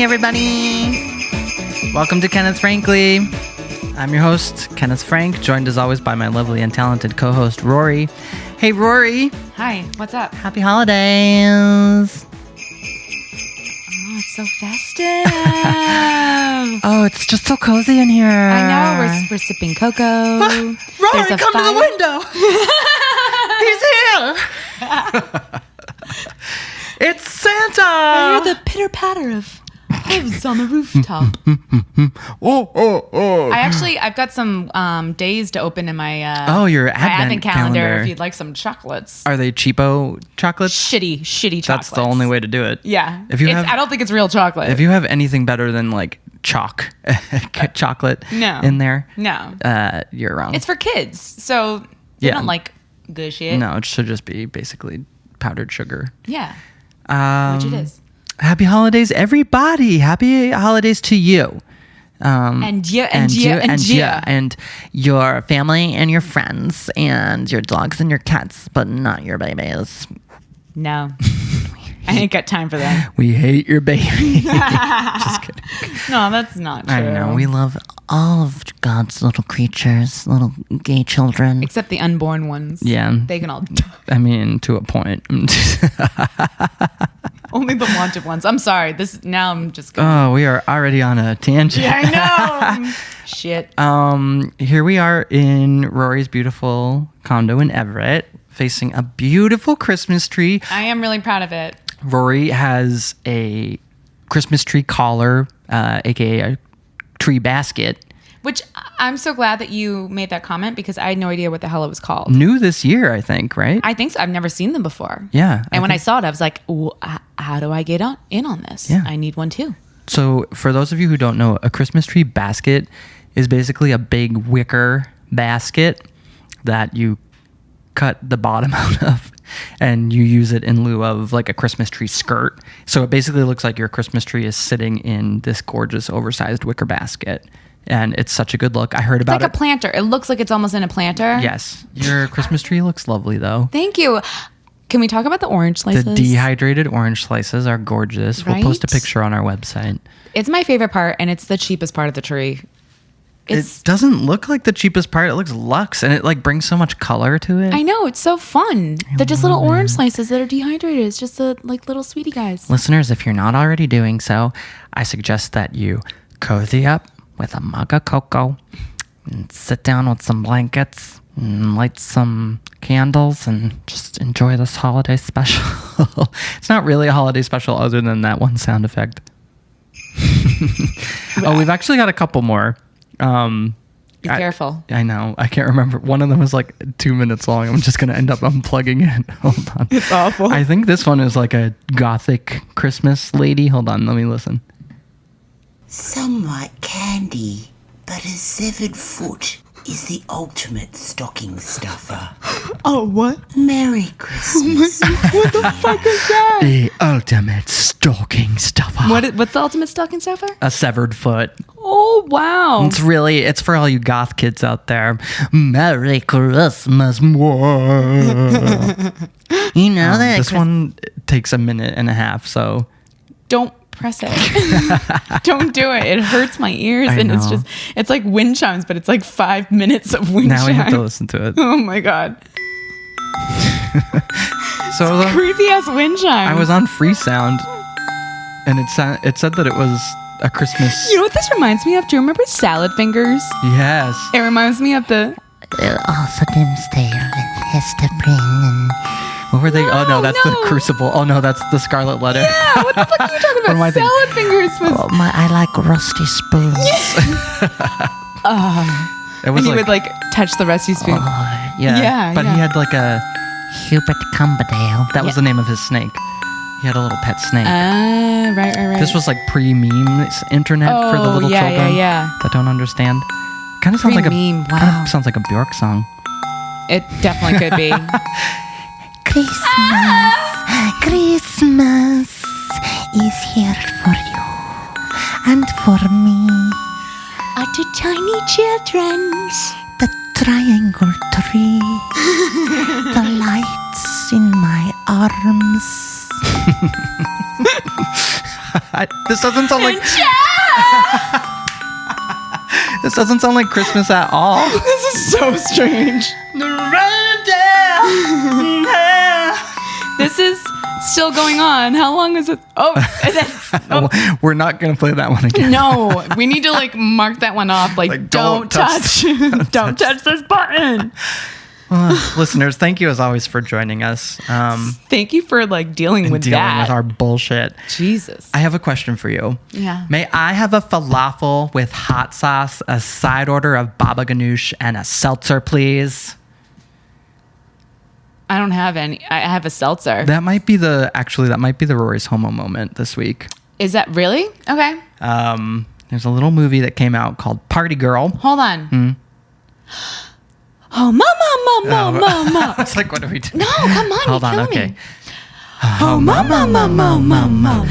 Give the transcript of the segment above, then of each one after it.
Hey everybody! Welcome to Kenneth Frankly. I'm your host, Kenneth Frank, joined as always by my lovely and talented co-host, Rory. Hey Rory! Hi, what's up? Happy holidays! Oh, it's so festive. Oh, it's just so cozy in here. I know, we're sipping cocoa. Rory, come to the window! He's here! It's Santa! I hear the pitter-patter of hooves on the rooftop. I've got some days to open in my your my advent calendar. if you'd like some chocolates. Are they cheapo chocolates? Shitty chocolates. That's the only way to do it. Yeah. I don't think it's real chocolate. If you have anything better than like chocolate in there, you're wrong. It's for kids, so they don't like good shit. No, it should just be basically powdered sugar. Yeah. Which it is. Happy holidays, everybody. Happy holidays to you. And your family and your friends and your dogs and your cats, but not your babies. No. I ain't got time for that. We hate your baby. Just kidding. No, that's not true. I know. We love all of God's little creatures, little gay children. Except the unborn ones. Yeah. They can all die. I mean, to a point. Only the wanted ones. I'm sorry. Now I'm just going. Oh, we are already on a tangent. Yeah, I know. Shit. Here we are in Rory's beautiful condo in Everett, facing a beautiful Christmas tree. I am really proud of it. Rory has a Christmas tree collar, aka a tree basket. Which I'm so glad that you made that comment because I had no idea what the hell it was called. New this year, I think, right? I think so. I've never seen them before. Yeah. And when I saw it, I was like, how do I get in on this? Yeah. I need one too. So for those of you who don't know, a Christmas tree basket is basically a big wicker basket that you cut the bottom out of and you use it in lieu of like a Christmas tree skirt. So it basically looks like your Christmas tree is sitting in this gorgeous oversized wicker basket. And it's such a good look. I heard about it. It's like a planter. It looks like it's almost in a planter. Yes. Your Christmas tree looks lovely though. Thank you. Can we talk about the orange slices? The dehydrated orange slices are gorgeous. Right? We'll post a picture on our website. It's my favorite part and it's the cheapest part of the tree. It doesn't look like the cheapest part. It looks luxe and it like brings so much color to it. I know. It's so fun. They're just little orange slices that are dehydrated. It's just like little sweetie guys. Listeners, if you're not already doing so, I suggest that you cozy up with a mug of cocoa and sit down with some blankets and light some candles and just enjoy this holiday special. It's not really a holiday special other than that one sound effect. Oh, we've actually got a couple more. Be careful. I know. I can't remember. One of them is like 2 minutes long. I'm just going to end up unplugging it. Hold on. It's awful. I think this one is like a gothic Christmas lady. Hold on. Let me listen. Some like candy, but a severed foot is the ultimate stocking stuffer. Oh, what? Merry Christmas. What the fuck is that? The ultimate stocking stuffer. What's the ultimate stocking stuffer? A severed foot. Oh, wow. It's for all you goth kids out there. Merry Christmas. You know that. This one takes a minute and a half, so. Don't press it. Don't do it. It hurts my ears. It's like wind chimes, but it's like 5 minutes of wind chimes. Now we have to listen to it. Oh my God. So creepy ass wind chimes. I was on Free Sound and it said that it was a Christmas. You know what this reminds me of? Do you remember Salad Fingers? Yes. It reminds me of the Also Doomsday and Hester Prynne and... What were they? That's the Crucible. Oh no, that's the Scarlet Letter. Yeah, what the fuck are you talking about? What am I Salad Fingers was... I like rusty spoons. He would like touch the rusty spoon. Yeah. But he had like a... Hubert Cumberdale. That was the name of his snake. He had a little pet snake. Right. This was like pre-memes internet for the little children that don't understand. Kind of sounds like sounds like a Bjork song. It definitely could be. Christmas is here for you and for me. Are two tiny children. The triangle tree, the lights in my arms. This doesn't sound like this doesn't sound like Christmas at all. This is so strange. This is still going on. How long is it? Oh, and then, We're not gonna play that one again. no, we need to like mark that one off. Like, don't touch, don't touch this button. Listeners, thank you as always for joining us. Thank you for like dealing with that. With our bullshit. Jesus. I have a question for you. Yeah. May I have a falafel with hot sauce, a side order of baba ganoush, and a seltzer, please? I don't have any. I have a seltzer. That might be the Rory's homo moment this week. Is that really? Okay. There's a little movie that came out called Party Girl. Hold on. Oh, mama. I was like, what are we doing? No, come on. Hold on, okay. Me. Oh, mama. Oh, mama moment.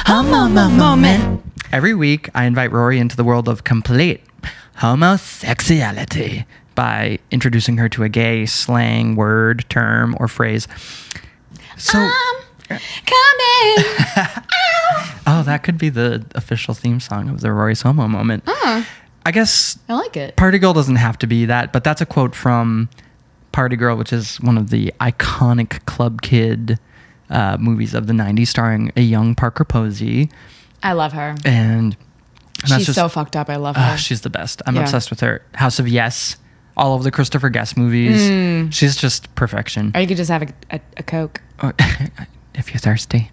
Oh, mama moment. Every week, I invite Rory into the world of complete homosexuality by introducing her to a gay slang, word, term, or phrase. So, coming. oh, that could be the official theme song of the Rory's homo moment. I guess I like it. Party Girl doesn't have to be that, but that's a quote from Party Girl, which is one of the iconic Club Kid movies of the 90s, starring a young Parker Posey. I love her. And that's she's so fucked up. I love her. She's the best. I'm obsessed with her. House of Yes, all of the Christopher Guest movies. She's just perfection. Or you could just have a Coke. If you're thirsty.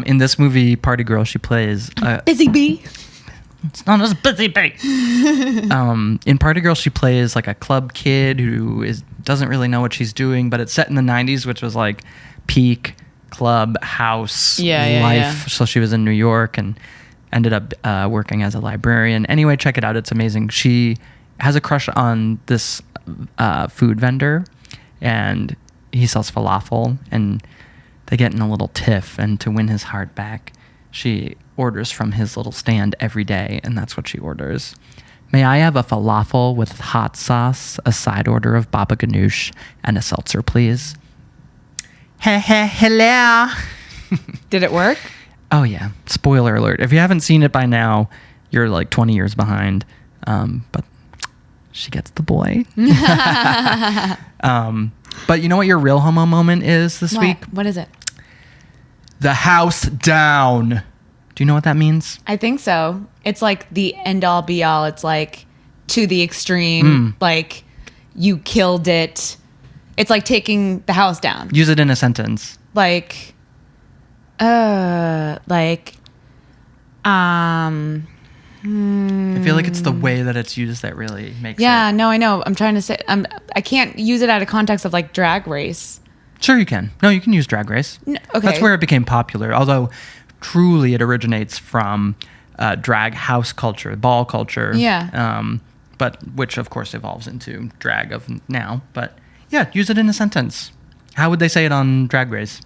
In this movie, Party Girl, she plays... Busy bee. It's not as busy bee. In Party Girl, she plays like a club kid who doesn't really know what she's doing, but it's set in the 90s, which was like peak club house life. Yeah. So she was in New York and ended up working as a librarian. Anyway, check it out. It's amazing. She has a crush on this food vendor, and he sells falafel, and they get in a little tiff, and to win his heart back, she orders from his little stand every day, and that's what she orders. May I have a falafel with hot sauce, a side order of baba ganoush, and a seltzer, please? Hello. Did it work? Oh, yeah. Spoiler alert. If you haven't seen it by now, you're like 20 years behind. But she gets the boy. But you know what your real homo moment is this week? What is it? The house down. Do you know what that means? I think so. It's like the end all be all. It's like to the extreme. Like you killed it. It's like taking the house down. Use it in a sentence. I feel like it's the way that it's used that really makes it. Yeah, no, I know. I'm trying to say, I can't use it out of context of like Drag Race. Sure you can. No, you can use Drag Race. No, okay. That's where it became popular. Although truly it originates from drag house culture, ball culture. Yeah. But which of course evolves into drag of now. But yeah, use it in a sentence. How would they say it on Drag Race?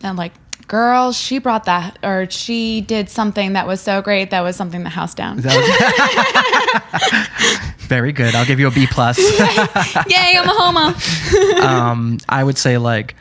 And like, girl, she brought that, or she did something that was so great. That was something the house down. Very good. I'll give you a B+. Yay, I'm a homo. I would say like,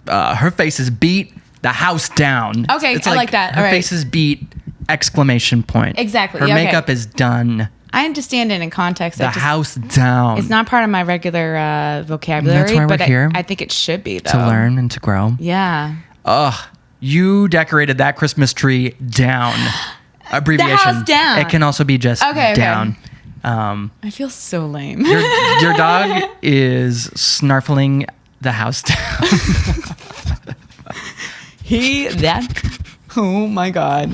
her face is beat, the house down. Okay, I like that. Her All right. face is beat, exclamation point. Exactly. Her Yeah, okay. makeup is done. I understand it in context. The house down. It's not part of my regular vocabulary. That's why we're but here. I think it should be, though. To learn and to grow. Yeah. Ugh. You decorated that Christmas tree down. Abbreviation. The house down. It can also be just down. I feel so lame. Your dog is snarfling the house down. Oh my God.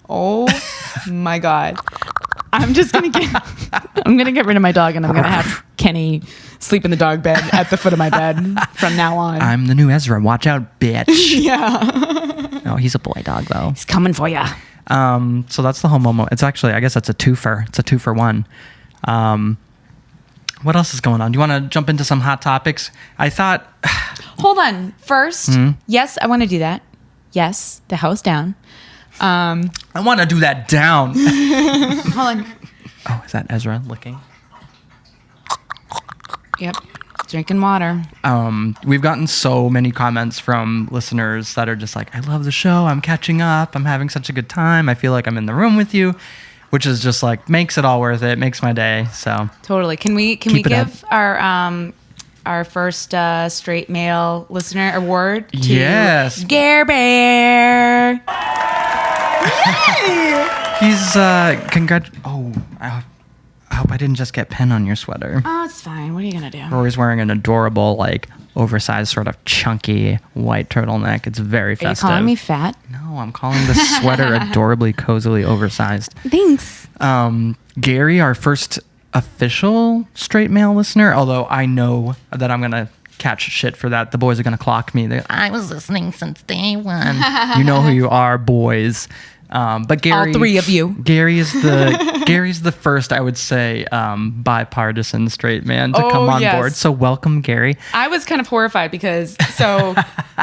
Oh my God. I'm gonna get rid of my dog, and I'm gonna have Kenny sleep in the dog bed at the foot of my bed from now on. I'm the new Ezra. Watch out, bitch. Yeah. No, he's a boy dog though. He's coming for ya. So that's the homo. It's actually, I guess that's a twofer. It's a 2-for-1. What else is going on? Do you want to jump into some hot topics? I thought. Hold on. First, yes, I want to do that. Yes, the house down. I want to do that down. Hold on. Oh, is that Ezra looking? Yep. Drinking water. We've gotten so many comments from listeners that are just like, I love the show. I'm catching up. I'm having such a good time. I feel like I'm in the room with you, which is just like makes it all worth it. Makes my day. So Totally. Can we give our first straight male listener award to Yes. Gare Bear? He's I hope I didn't just get pen on your sweater. Oh, it's fine. What are you gonna do? Rory's wearing an adorable, like, oversized, sort of chunky white turtleneck. It's very Are you festive. calling me fat? No, I'm calling the sweater adorably, cozily oversized. Thanks. Gary, our first official straight male listener, although I know that I'm going to catch shit for that. The boys are going to clock me. I was listening since day one. You know who you are, boys. But Gary, all three of you. Gary's the first, I would say, bipartisan straight man to come on board. So welcome, Gary. I was kind of horrified because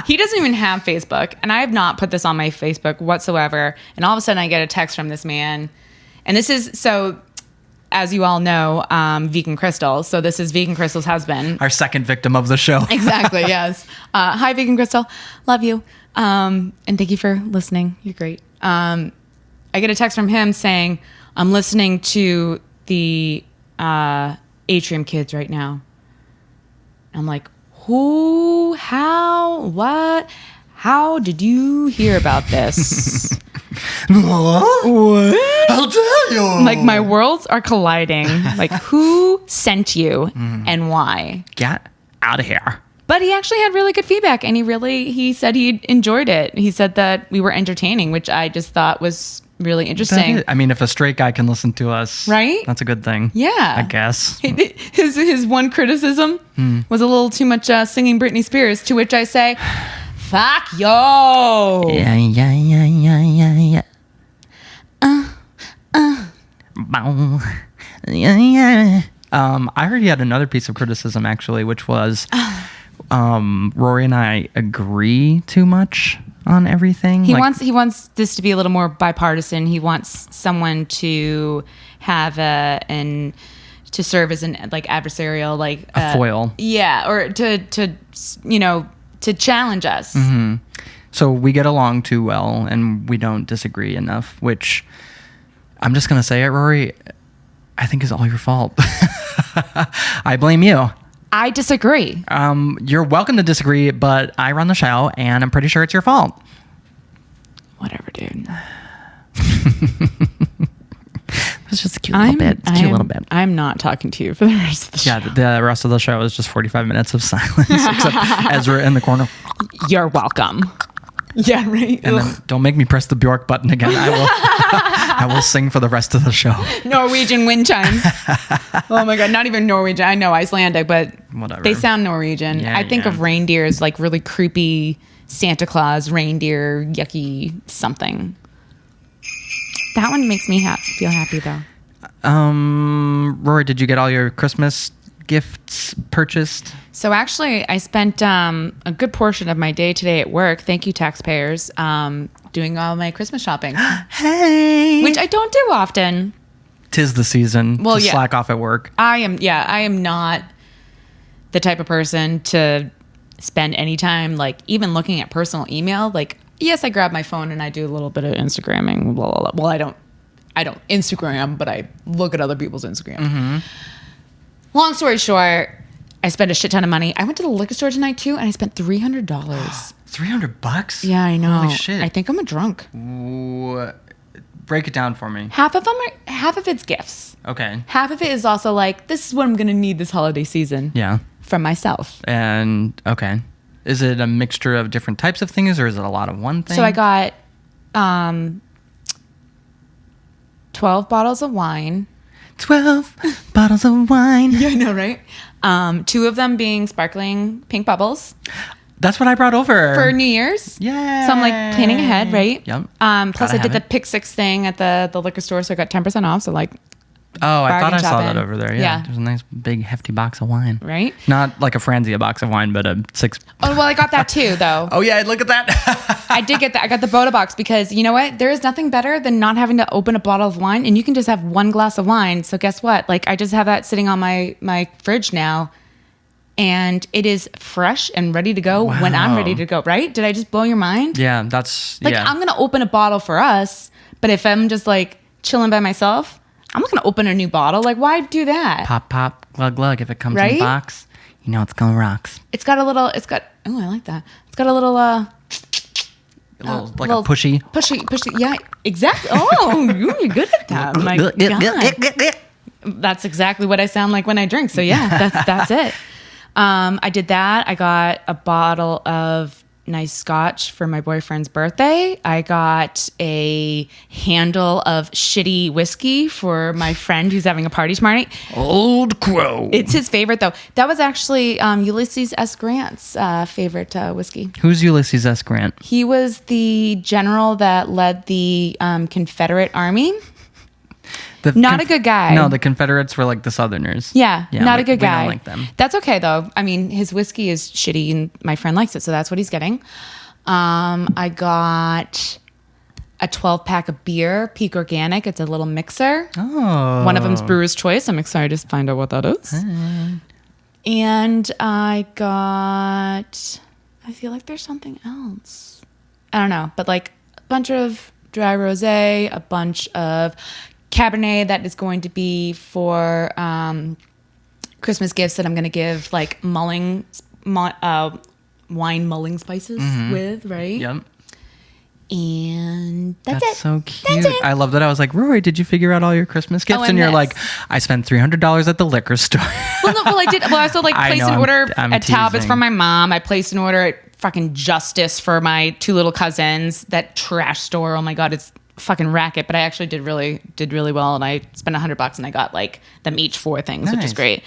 he doesn't even have Facebook, and I have not put this on my Facebook whatsoever. And all of a sudden, I get a text from this man, and this is so. As you all know, Vegan Crystal. So this is Vegan Crystal's husband. Our second victim of the show. Exactly. Yes. Hi, Vegan Crystal. Love you. And thank you for listening. You're great. I get a text from him saying, I'm listening to the Atrium Kids right now. I'm like, who, how, what? How did you hear about this? What? How dare you? Like, my worlds are colliding. Like, who sent you and why? Get out of here. But he actually had really good feedback, and he said he enjoyed it. He said that we were entertaining, which I just thought was really interesting. I mean, if a straight guy can listen to us, right? That's a good thing. Yeah, I guess. His one criticism was a little too much singing Britney Spears, to which I say, fuck yo. Yeah. Yeah. I heard he had another piece of criticism actually, which was Rory and I agree too much on everything. He wants this to be a little more bipartisan. He wants someone to have to serve as an like adversarial, like a foil. Yeah, or to challenge us. Mm-hmm. So we get along too well, and we don't disagree enough, which I'm just going to say it, Rory, I think is all your fault. I blame you. I disagree. You're welcome to disagree, but I run the show, and I'm pretty sure it's your fault. Whatever, dude. It's just a cute little bit. It's a cute little bit. I'm not talking to you for the rest of the show. Yeah, the rest of the show is just 45 minutes of silence, except Ezra in the corner. You're welcome. Yeah, right. And then don't make me press the Bjork button again. I will sing for the rest of the show. Norwegian wind chimes. Oh my God, not even Norwegian. I know Icelandic, but whatever. They sound Norwegian. Yeah, I think of reindeer as like really creepy Santa Claus, reindeer, yucky something. That one makes me feel happy though. Rory, did you get all your Christmas gifts purchased? So actually, I spent a good portion of my day today at work. Thank you, taxpayers. Doing all my Christmas shopping. Hey, Which I don't do often. 'Tis the season. Well, to yeah. Slack off at work. I am not the type of person to spend any time like even looking at personal email. Like, yes, I grab my phone and I do a little bit of Instagramming. Blah, blah, blah. Well, I don't Instagram, but I look at other people's Instagram. Mm-hmm. Long story short, I spent a shit ton of money. I went to the liquor store tonight too, and I spent $300. $300? Yeah, I know. Holy shit! I think I'm a drunk. Ooh, break it down for me. Half of it's gifts. Okay. Half of it is also like, this is what I'm gonna need this holiday season. Yeah. From myself. And okay, is it a mixture of different types of things, or is it a lot of one thing? So I got 12 bottles of wine. 12 bottles of wine. Yeah, I know, right? 2 of them being sparkling pink bubbles. That's what I brought over For New Year's. Yeah. So I'm like planning ahead, right? Yep. Plus I did the pick 6 thing at the liquor store, so I got 10% off. So like, oh, I thought I bargain saw shopping. that over there. Yeah. Yeah. There's a nice big hefty box of wine. right? Not like a Franzia box of wine, but a 6. Oh, well, I got that too, though. Oh yeah, look at that. I did get that. I got the Boda box because you know what? There is nothing better than not having to open a bottle of wine, and you can just have one glass of wine. So guess what? Like I just have that sitting on my fridge now, and it is fresh and ready to go when I'm ready to go, right? Did I just blow your mind? Yeah, that's... Like, yeah. I'm going to open a bottle for us, but if I'm just like chilling by myself, I'm not going to open a new bottle. Like, why do that? Pop, pop, glug, glug. If it comes in Right? a box, you know it's going rocks. It's got, oh, I like that. It's got a little, A pushy. Pushy. Yeah, exactly. Oh, you're good at that. My God. That's exactly what I sound like when I drink. So yeah, that's it. I did that. I got a bottle of nice scotch for my boyfriend's birthday. I got a handle of shitty whiskey for my friend who's having a party tomorrow night. Old Crow. It's his favorite though. That was actually Ulysses S. Grant's favorite whiskey. Who's Ulysses S. Grant? He was the general that led the Confederate Army. Not a good guy. No, the Confederates were like the Southerners. Yeah, not a good guy. We don't like them. That's okay though. I mean, his whiskey is shitty, and my friend likes it, so that's what he's getting. I got a 12-pack of beer, Peak Organic. It's a little mixer. Oh. One of them's Brewer's Choice. I'm excited to find out what that is. And I got... I feel like there's something else. I don't know, but like a bunch of dry rosé, a bunch of Cabernet that is going to be for Christmas gifts that I'm going to give like wine mulling spices with, right? Yep. And that's it. So cute. That's it. I love that. I was like, Rory, did you figure out all your Christmas gifts? and and you're this. like, I spent $300 at the liquor store. I did. Well, I also like I placed know, an order I'm at Talbot's teasing. for my mom. I placed an order at fucking Justice for my two little cousins. That trash store. Oh my God, it's fucking racket. But I actually did really well, and I spent $100 and I got like them each 4 things, which is Nice. great.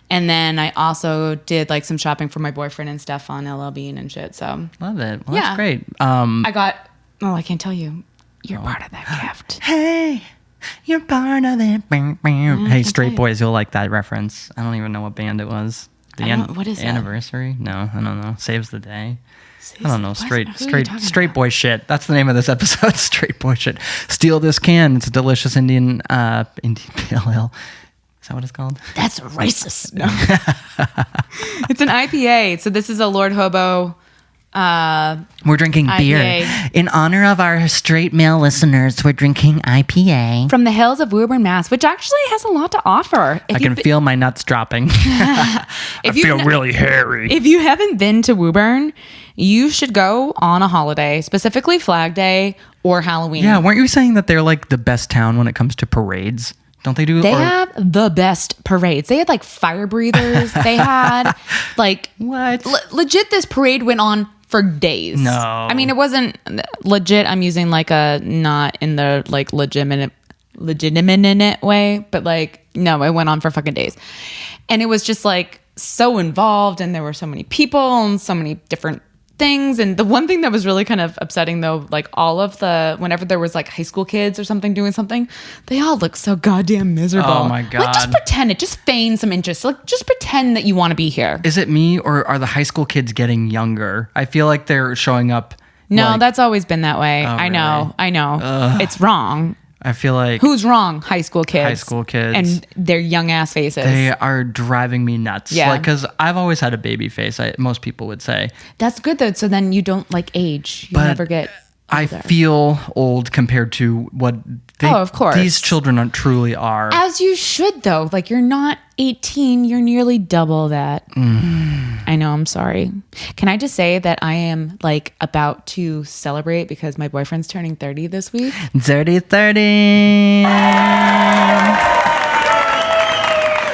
And then I also did like some shopping for my boyfriend and stuff on LL Bean and shit. So Love it. Well, Yeah. that's great. I got. Oh, I can't tell you. You're part of that gift. Hey, you're part of it. Hey, tell Straight you. Boys, you'll like that reference. I don't even know what band it was. What is that? Anniversary? No, I don't know. Saves the Day. I don't know. What? Straight Who are you talking straight about? boy shit. That's the name of this episode. Straight boy shit. Steal this can. It's a delicious Indian pale ale. Is that what it's called? That's racist. No. It's an IPA. So this is a Lord Hobo. We're drinking beer. IPA. In honor of our straight male listeners, we're drinking IPA. From the hills of Woburn, Mass, which actually has a lot to offer. I can feel my nuts dropping. I If you feel kn- really hairy. If you haven't been to Woburn, you should go on a holiday, specifically Flag Day or Halloween. Yeah, weren't you saying that they're like the best town when it comes to parades? Don't they do? They have the best parades. They had like fire breathers. They had like What? legit. This parade went on for days. No. I mean it wasn't legit. I'm using like a not in the like legitimate way, but like no, it went on for fucking days, and it was just like so involved, and there were so many people and so many different things. And the one thing that was really kind of upsetting though, like all of the whenever there was like high school kids or something doing something, they all look so goddamn miserable. Oh my Like God. just pretend it, just feign some interest. Like just pretend that you want to be here. Is it me or are the high school kids getting younger? I feel like they're showing up. No, like- that's always been that way. Oh, I really? know. It's wrong. I feel like Who's wrong? High school kids. High school kids. And their young ass faces. they are driving me nuts. Yeah. Like, because I've always had a baby face. Most people would say. That's good though. So then you don't like age. You But never get I older. feel old compared to what Oh, of course. these children truly are. As you should though. Like you're not 18, you're nearly double that. I know, I'm sorry. Can I just say that I am like about to celebrate because my boyfriend's turning 30 this week. 30.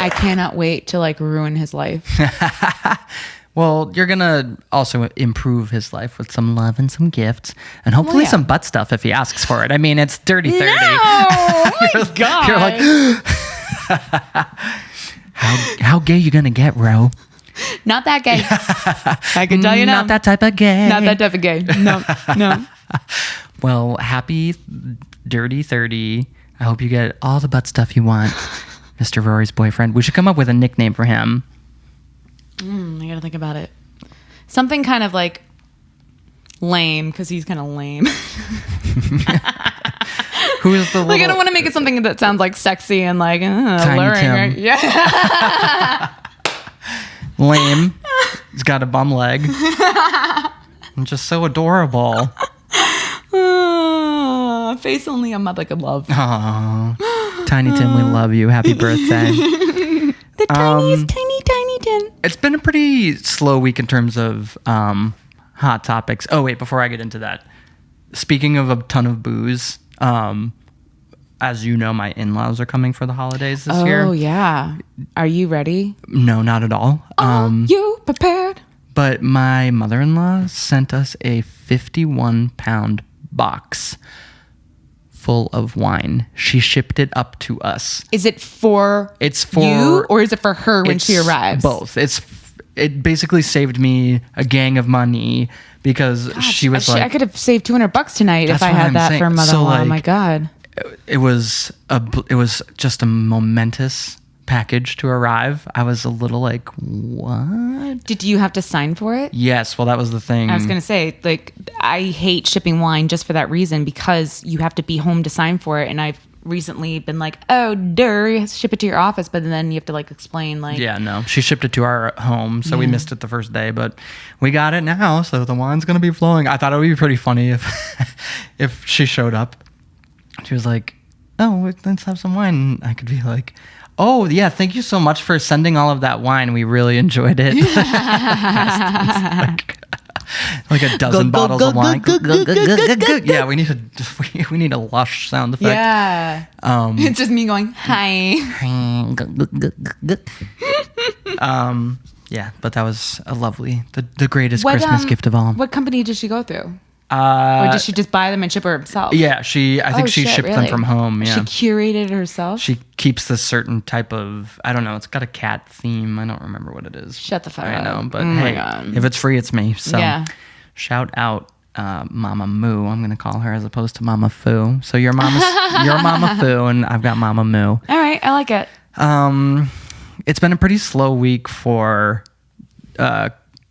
I cannot wait to like ruin his life. Well, you're going to also improve his life with some love and some gifts and hopefully yeah. some butt stuff if he asks for it. I mean, it's dirty 30. Oh my God. You're like, how gay you going to get, Ro? Not that gay. I can tell you now. Not that type of gay. Not that type of gay. No, no. Well, happy dirty 30. I hope you get all the butt stuff you want, Mr. Rory's boyfriend. We should come up with a nickname for him. I gotta think about it. Something kind of like lame, because he's kind of lame. Who is the little... Like I don't want to make it something that sounds like sexy and like Tiny alluring. Tim. Right? Yeah. Lame. He's got a bum leg. And just so adorable. Face only a mother could love. Aww. Tiny Tim, we love you. Happy birthday. The tiniest, tiny Tim. It's been a pretty slow week in terms of hot topics. Oh, wait, before I get into that. Speaking of a ton of booze, as you know, my in-laws are coming for the holidays this year. Oh, yeah. Are you ready? No, not at all. You prepared? But my mother-in-law sent us a 51-pound box full of wine. She shipped it up to us. Is it for you or is it for her when she arrives? Both. It basically saved me a gang of money because she was like, I could have saved $200 tonight if I had that for mother-in-law. So, oh my God. It was just a momentous package to arrive. I was a little like, what? Did you have to sign for it? Yes. Well, that was the thing. I was going to say, like, I hate shipping wine just for that reason because you have to be home to sign for it. And I've recently been like, oh, ship it to your office. But then you have to like explain like. Yeah, no. She shipped it to our home. So we missed it the first day. But we got it now. So the wine's going to be flowing. I thought it would be pretty funny if she showed up. She was like, oh, let's have some wine. I could be like, oh, yeah, thank you so much for sending all of that wine. We really enjoyed it. like a dozen bottles of wine. Yeah, we need a lush sound effect. Yeah. It's just me going, hi. Yeah, but that was a lovely, the greatest Christmas gift of all. What company did she go through? Or did she just buy them and ship her herself? Yeah, I think she shipped them from home. Yeah. She curated it herself? She keeps this certain type of, I don't know, it's got a cat theme. I don't remember what it is. Shut the fuck up. I know, but my hey, God. If it's free, it's me. So yeah. Shout out Mama Moo. I'm going to call her as opposed to Mama Foo. So you're Mama Foo and I've got Mama Moo. All right, I like it. It's been a pretty slow week for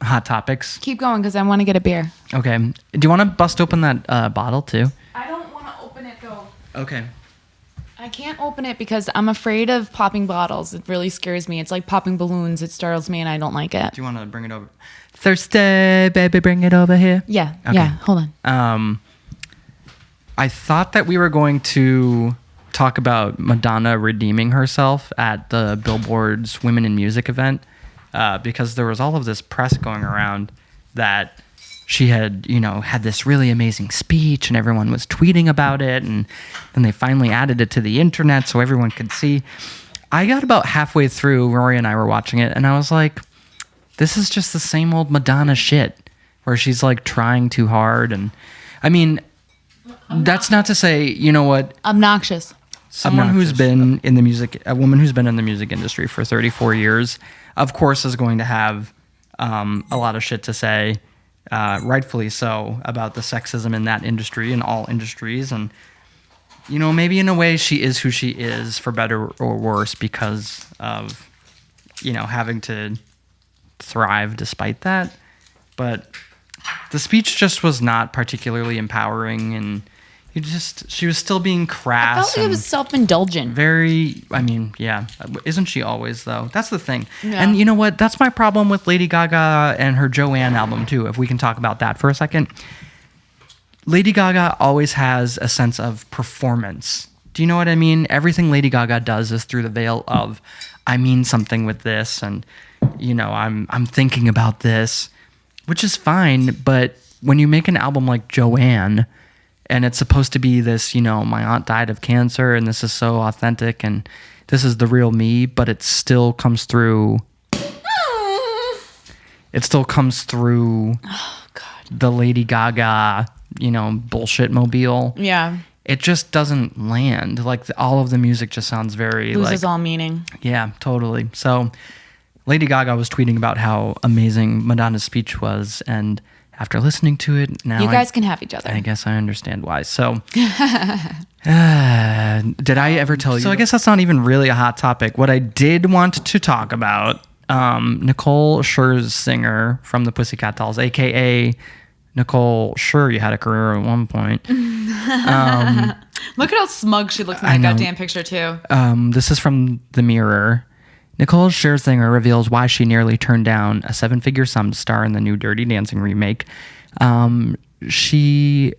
hot topics. Keep going because I want to get a beer. Okay. Do you want to bust open that bottle too? I don't want to open it though. Okay. I can't open it because I'm afraid of popping bottles. It really scares me. It's like popping balloons. It startles me and I don't like it. Do you want to bring it over? Thursday, baby, bring it over here. Yeah. Okay. Yeah. Hold on. I thought that we were going to talk about Madonna redeeming herself at the Billboard's Women in Music event. Because there was all of this press going around that she had, had this really amazing speech and everyone was tweeting about it. And then they finally added it to the internet so everyone could see. I got about halfway through, Rory and I were watching it, and I was like, this is just the same old Madonna shit where she's like trying too hard. And I mean, that's not to say, you know what? Obnoxious. A woman who's been in the music industry for 34 years, of course, is going to have a lot of shit to say, rightfully so, about the sexism in that industry and all industries. And, maybe in a way she is who she is for better or worse because of, having to thrive despite that. But the speech just was not particularly empowering and she was still being crass. I felt like it was self-indulgent. Yeah. Isn't she always, though? That's the thing. Yeah. And you know what? That's my problem with Lady Gaga and her Joanne album, too, if we can talk about that for a second. Lady Gaga always has a sense of performance. Do you know what I mean? Everything Lady Gaga does is through the veil of, I mean something with this, and, I'm thinking about this, which is fine, but when you make an album like Joanne, and it's supposed to be this, my aunt died of cancer and this is so authentic and this is the real me, but it still comes through. It still comes through the Lady Gaga, bullshit mobile. Yeah. It just doesn't land. Like all of the music just sounds very loses all meaning. Yeah, totally. So Lady Gaga was tweeting about how amazing Madonna's speech was, and after listening to it, now you guys can have each other. I guess I understand why. So, did I ever tell you? So I guess that's not even really a hot topic. What I did want to talk about, Nicole Scherzinger from the Pussycat Dolls, a.k.a. Nicole Scher, you had a career at one point. Look at how smug she looks in that goddamn picture, too. This is from The Mirror. Nicole Scherzinger reveals why she nearly turned down a 7-figure sum to star in the new Dirty Dancing remake. She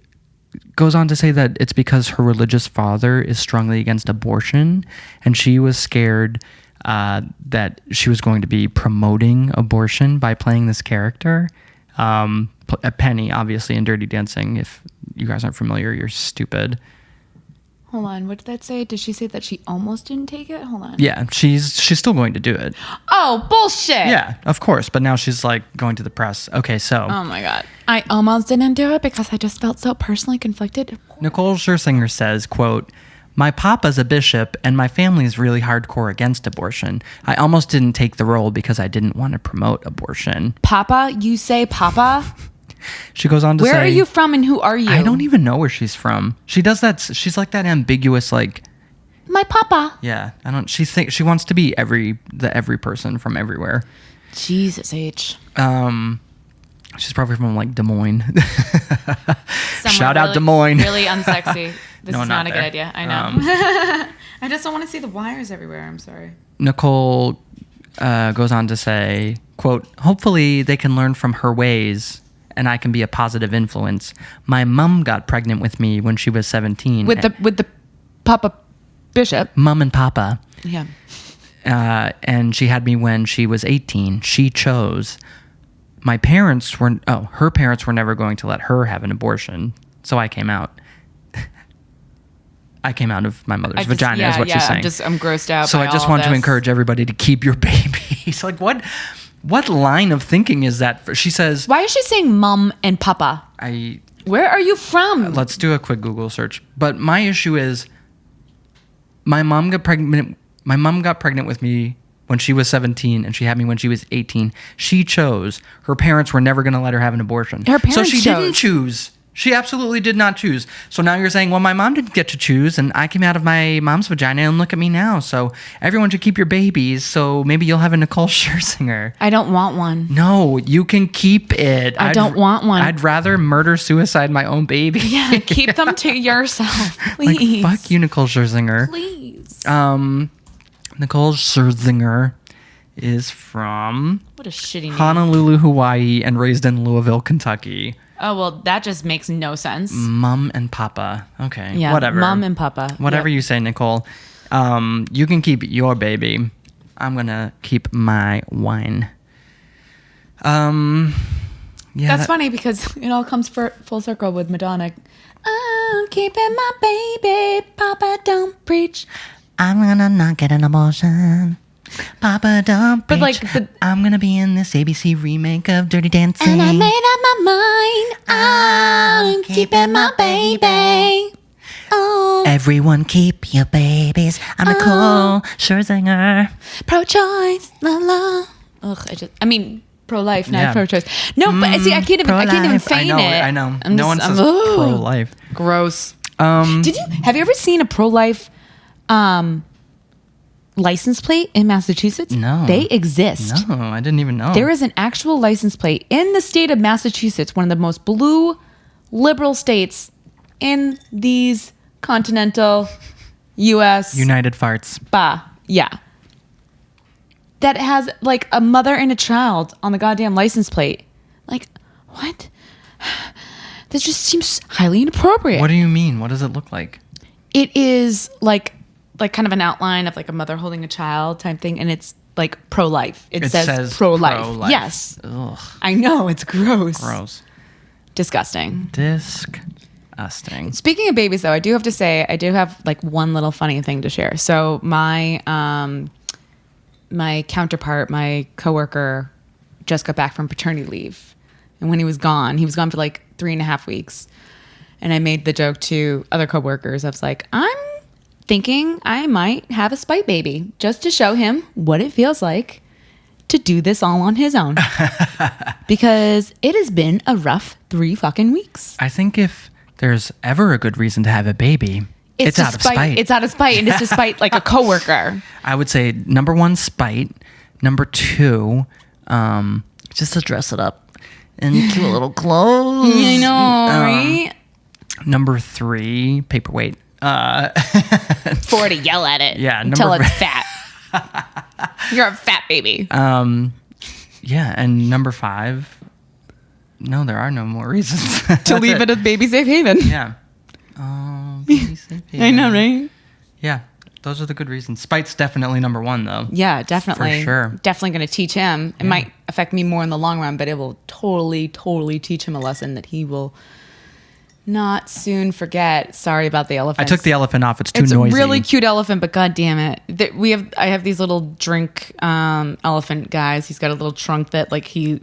goes on to say that it's because her religious father is strongly against abortion, and she was scared that she was going to be promoting abortion by playing this character. A Penny, obviously, in Dirty Dancing. If you guys aren't familiar, you're stupid. Hold on. What did that say? Did she say that she almost didn't take it? Hold on. Yeah, she's still going to do it. Oh, bullshit. Yeah, of course. But now she's like going to the press. Okay, so. Oh my God. I almost didn't do it because I just felt so personally conflicted. Nicole Scherzinger says, quote, "My papa's a bishop and my family is really hardcore against abortion. I almost didn't take the role because I didn't want to promote abortion." Papa? You say Papa? She goes on to say, where are you from and who are you? I don't even know where she's from. She does that. She's like that ambiguous, like, my papa. yeah, I don't, she wants to be every person from everywhere. Jesus H. She's probably from like Des Moines. Somewhere Shout out really- Des Moines. Really unsexy. This No, is not not a there. good idea. I know. I just don't want to see the wires everywhere. I'm sorry. Nicole goes on to say, quote, "Hopefully they can learn from her ways and I can be a positive influence. My mom got pregnant with me when she was 17. With the Papa Bishop. Mom and Papa. Yeah. And she had me when she was 18. She chose. Her parents were never going to let her have an abortion. So I came out. I came out of my mother's vagina, is what she's saying. I'm grossed out. So by I just all want to this. encourage everybody to keep your babies. Like, what line of thinking is that? She says, Why is she saying mom and papa? Where are you from? Let's do a quick Google search. But my issue is, my mom got pregnant. My mom got pregnant with me when she was 17, and she had me when she was 18. She chose. Her parents were never going to let her have an abortion. Her parents so she didn't chose. choose. She absolutely did not choose. So now you're saying, well, my mom didn't get to choose, and I came out of my mom's vagina, and look at me now. So everyone should keep your babies. So maybe you'll have a Nicole Scherzinger. I don't want one. No, you can keep it. I don't want one. I'd rather murder suicide my own baby. Yeah, keep them to yourself, please. Like, fuck you, Nicole Scherzinger. Please. Nicole Scherzinger is from What a shitty name. Honolulu, Hawaii, and raised in Louisville, Kentucky. Oh, well, that just makes no sense. Mom and Papa. Okay, Yeah, whatever. mom and papa. Whatever Yep. you say, Nicole. You can keep your baby. I'm gonna keep my wine. Yeah, That's funny because it all comes full circle with Madonna. I'm keeping my baby, Papa don't preach. I'm gonna not get an abortion. Papa don't But, preach. like, I'm gonna be in this ABC remake of Dirty Dancing. And I made up my mind. I'm keeping my baby. Oh, Everyone keep your babies. I'm Nicole Scherzinger. pro-choice, la la. Ugh, pro-life, not Yeah. pro-choice. No, but see, I can't even feign it. I know. I'm No one says pro-life. Gross. Um, Have you ever seen a pro-life license plate in Massachusetts? No. They exist. No, I didn't even know. There is an actual license plate in the state of Massachusetts, one of the most blue liberal states in these continental U.S. United Farts. Yeah. That has like a mother and a child on the goddamn license plate. Like, what? This just seems highly inappropriate. What do you mean? What does it look like? It is like kind of an outline of like a mother holding a child type thing, and it's like pro-life. It says pro-life. pro-life. Yes. Ugh, I know, it's gross. gross. Disgusting. Disgusting. Speaking of babies, though, I do have to say I do have like one little funny thing to share. So my counterpart, my coworker, just got back from paternity leave, and when he was gone for like 3.5 weeks. And I made the joke to other coworkers. I was like, I'm thinking I might have a spite baby just to show him what it feels like to do this all on his own, because it has been a rough 3 fucking weeks. I think if there's ever a good reason to have a baby, it's out of spite. It's out of spite, and it's to spite like a coworker. I would say number 1, spite. Number 2, just to dress it up in cute little clothes. You know, right? Number 3, paperweight. For to yell at it Yeah, until number- it's fat. You're a fat baby. Yeah, and number 5. No, there are no more reasons To leave it a baby safe haven. Yeah. Oh, baby safe haven. I know, right? Yeah, those are the good reasons. Spite's definitely number 1, though. Yeah, definitely. For sure. Definitely going to teach him. It might affect me more in the long run, but it will totally, totally teach him a lesson that he will not soon forget. Sorry about the elephant. I took the elephant off. It's too It's noisy. a really cute elephant, but god damn it. I have these little drink elephant guys. He's got a little trunk that like he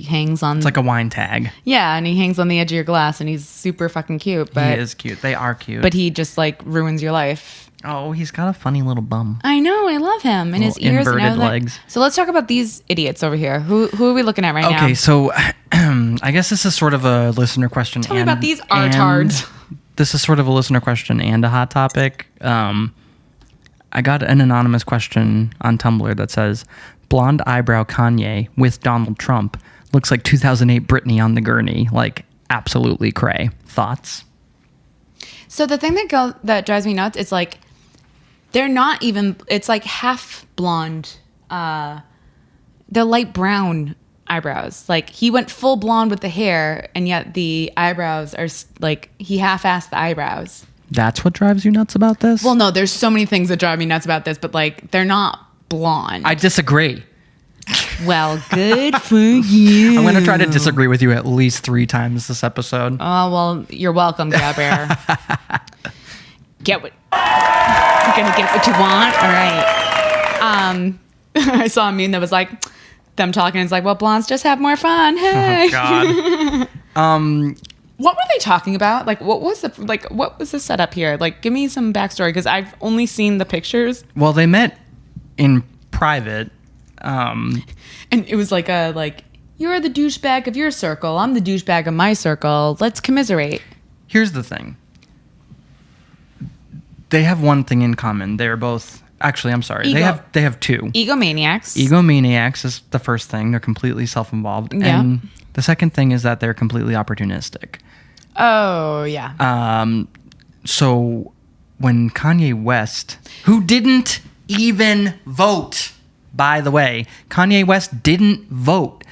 hangs on. It's like a wine tag. Yeah, and he hangs on the edge of your glass and he's super fucking cute. But He is cute. They are cute. But he just like ruins your life. Oh, he's got a funny little bum. I know, I love him. And his Little ears and inverted everything. legs. So let's talk about these idiots over here. Who are we looking at right now? Okay, so I guess this is sort of a listener question. Tell me about these artards. This is sort of a listener question and a hot topic. I got an anonymous question on Tumblr that says, blonde eyebrow Kanye with Donald Trump looks like 2008 Britney on the gurney. Like, absolutely cray. Thoughts? So the thing that drives me nuts is like they're not even. It's like half blonde. They're light brown eyebrows. Like he went full blonde with the hair, and yet the eyebrows are like he half-assed the eyebrows. That's what drives you nuts about this? Well, no, there's so many things that drive me nuts about this, but like they're not blonde. I disagree. Well, good for you. I'm going to try to disagree with you at least 3 times this episode. Oh, well, you're welcome, Gabrielle. You're gonna get what you want? All right. I saw a meme that was like them talking. It's like, well, blondes just have more fun. Hey. Oh, God. What were they talking about? Like, what was the setup here? Like, give me some backstory because I've only seen the pictures. Well, they met in private. And it was like you're the douchebag of your circle. I'm the douchebag of my circle. Let's commiserate. Here's the thing. They have one thing in common. They're both... Actually, I'm sorry. They have 2. Egomaniacs. Egomaniacs is the first thing. They're completely self-involved. Yeah. And the second thing is that they're completely opportunistic. Oh, yeah. So when Kanye West, who didn't even vote, by the way, Kanye West didn't vote.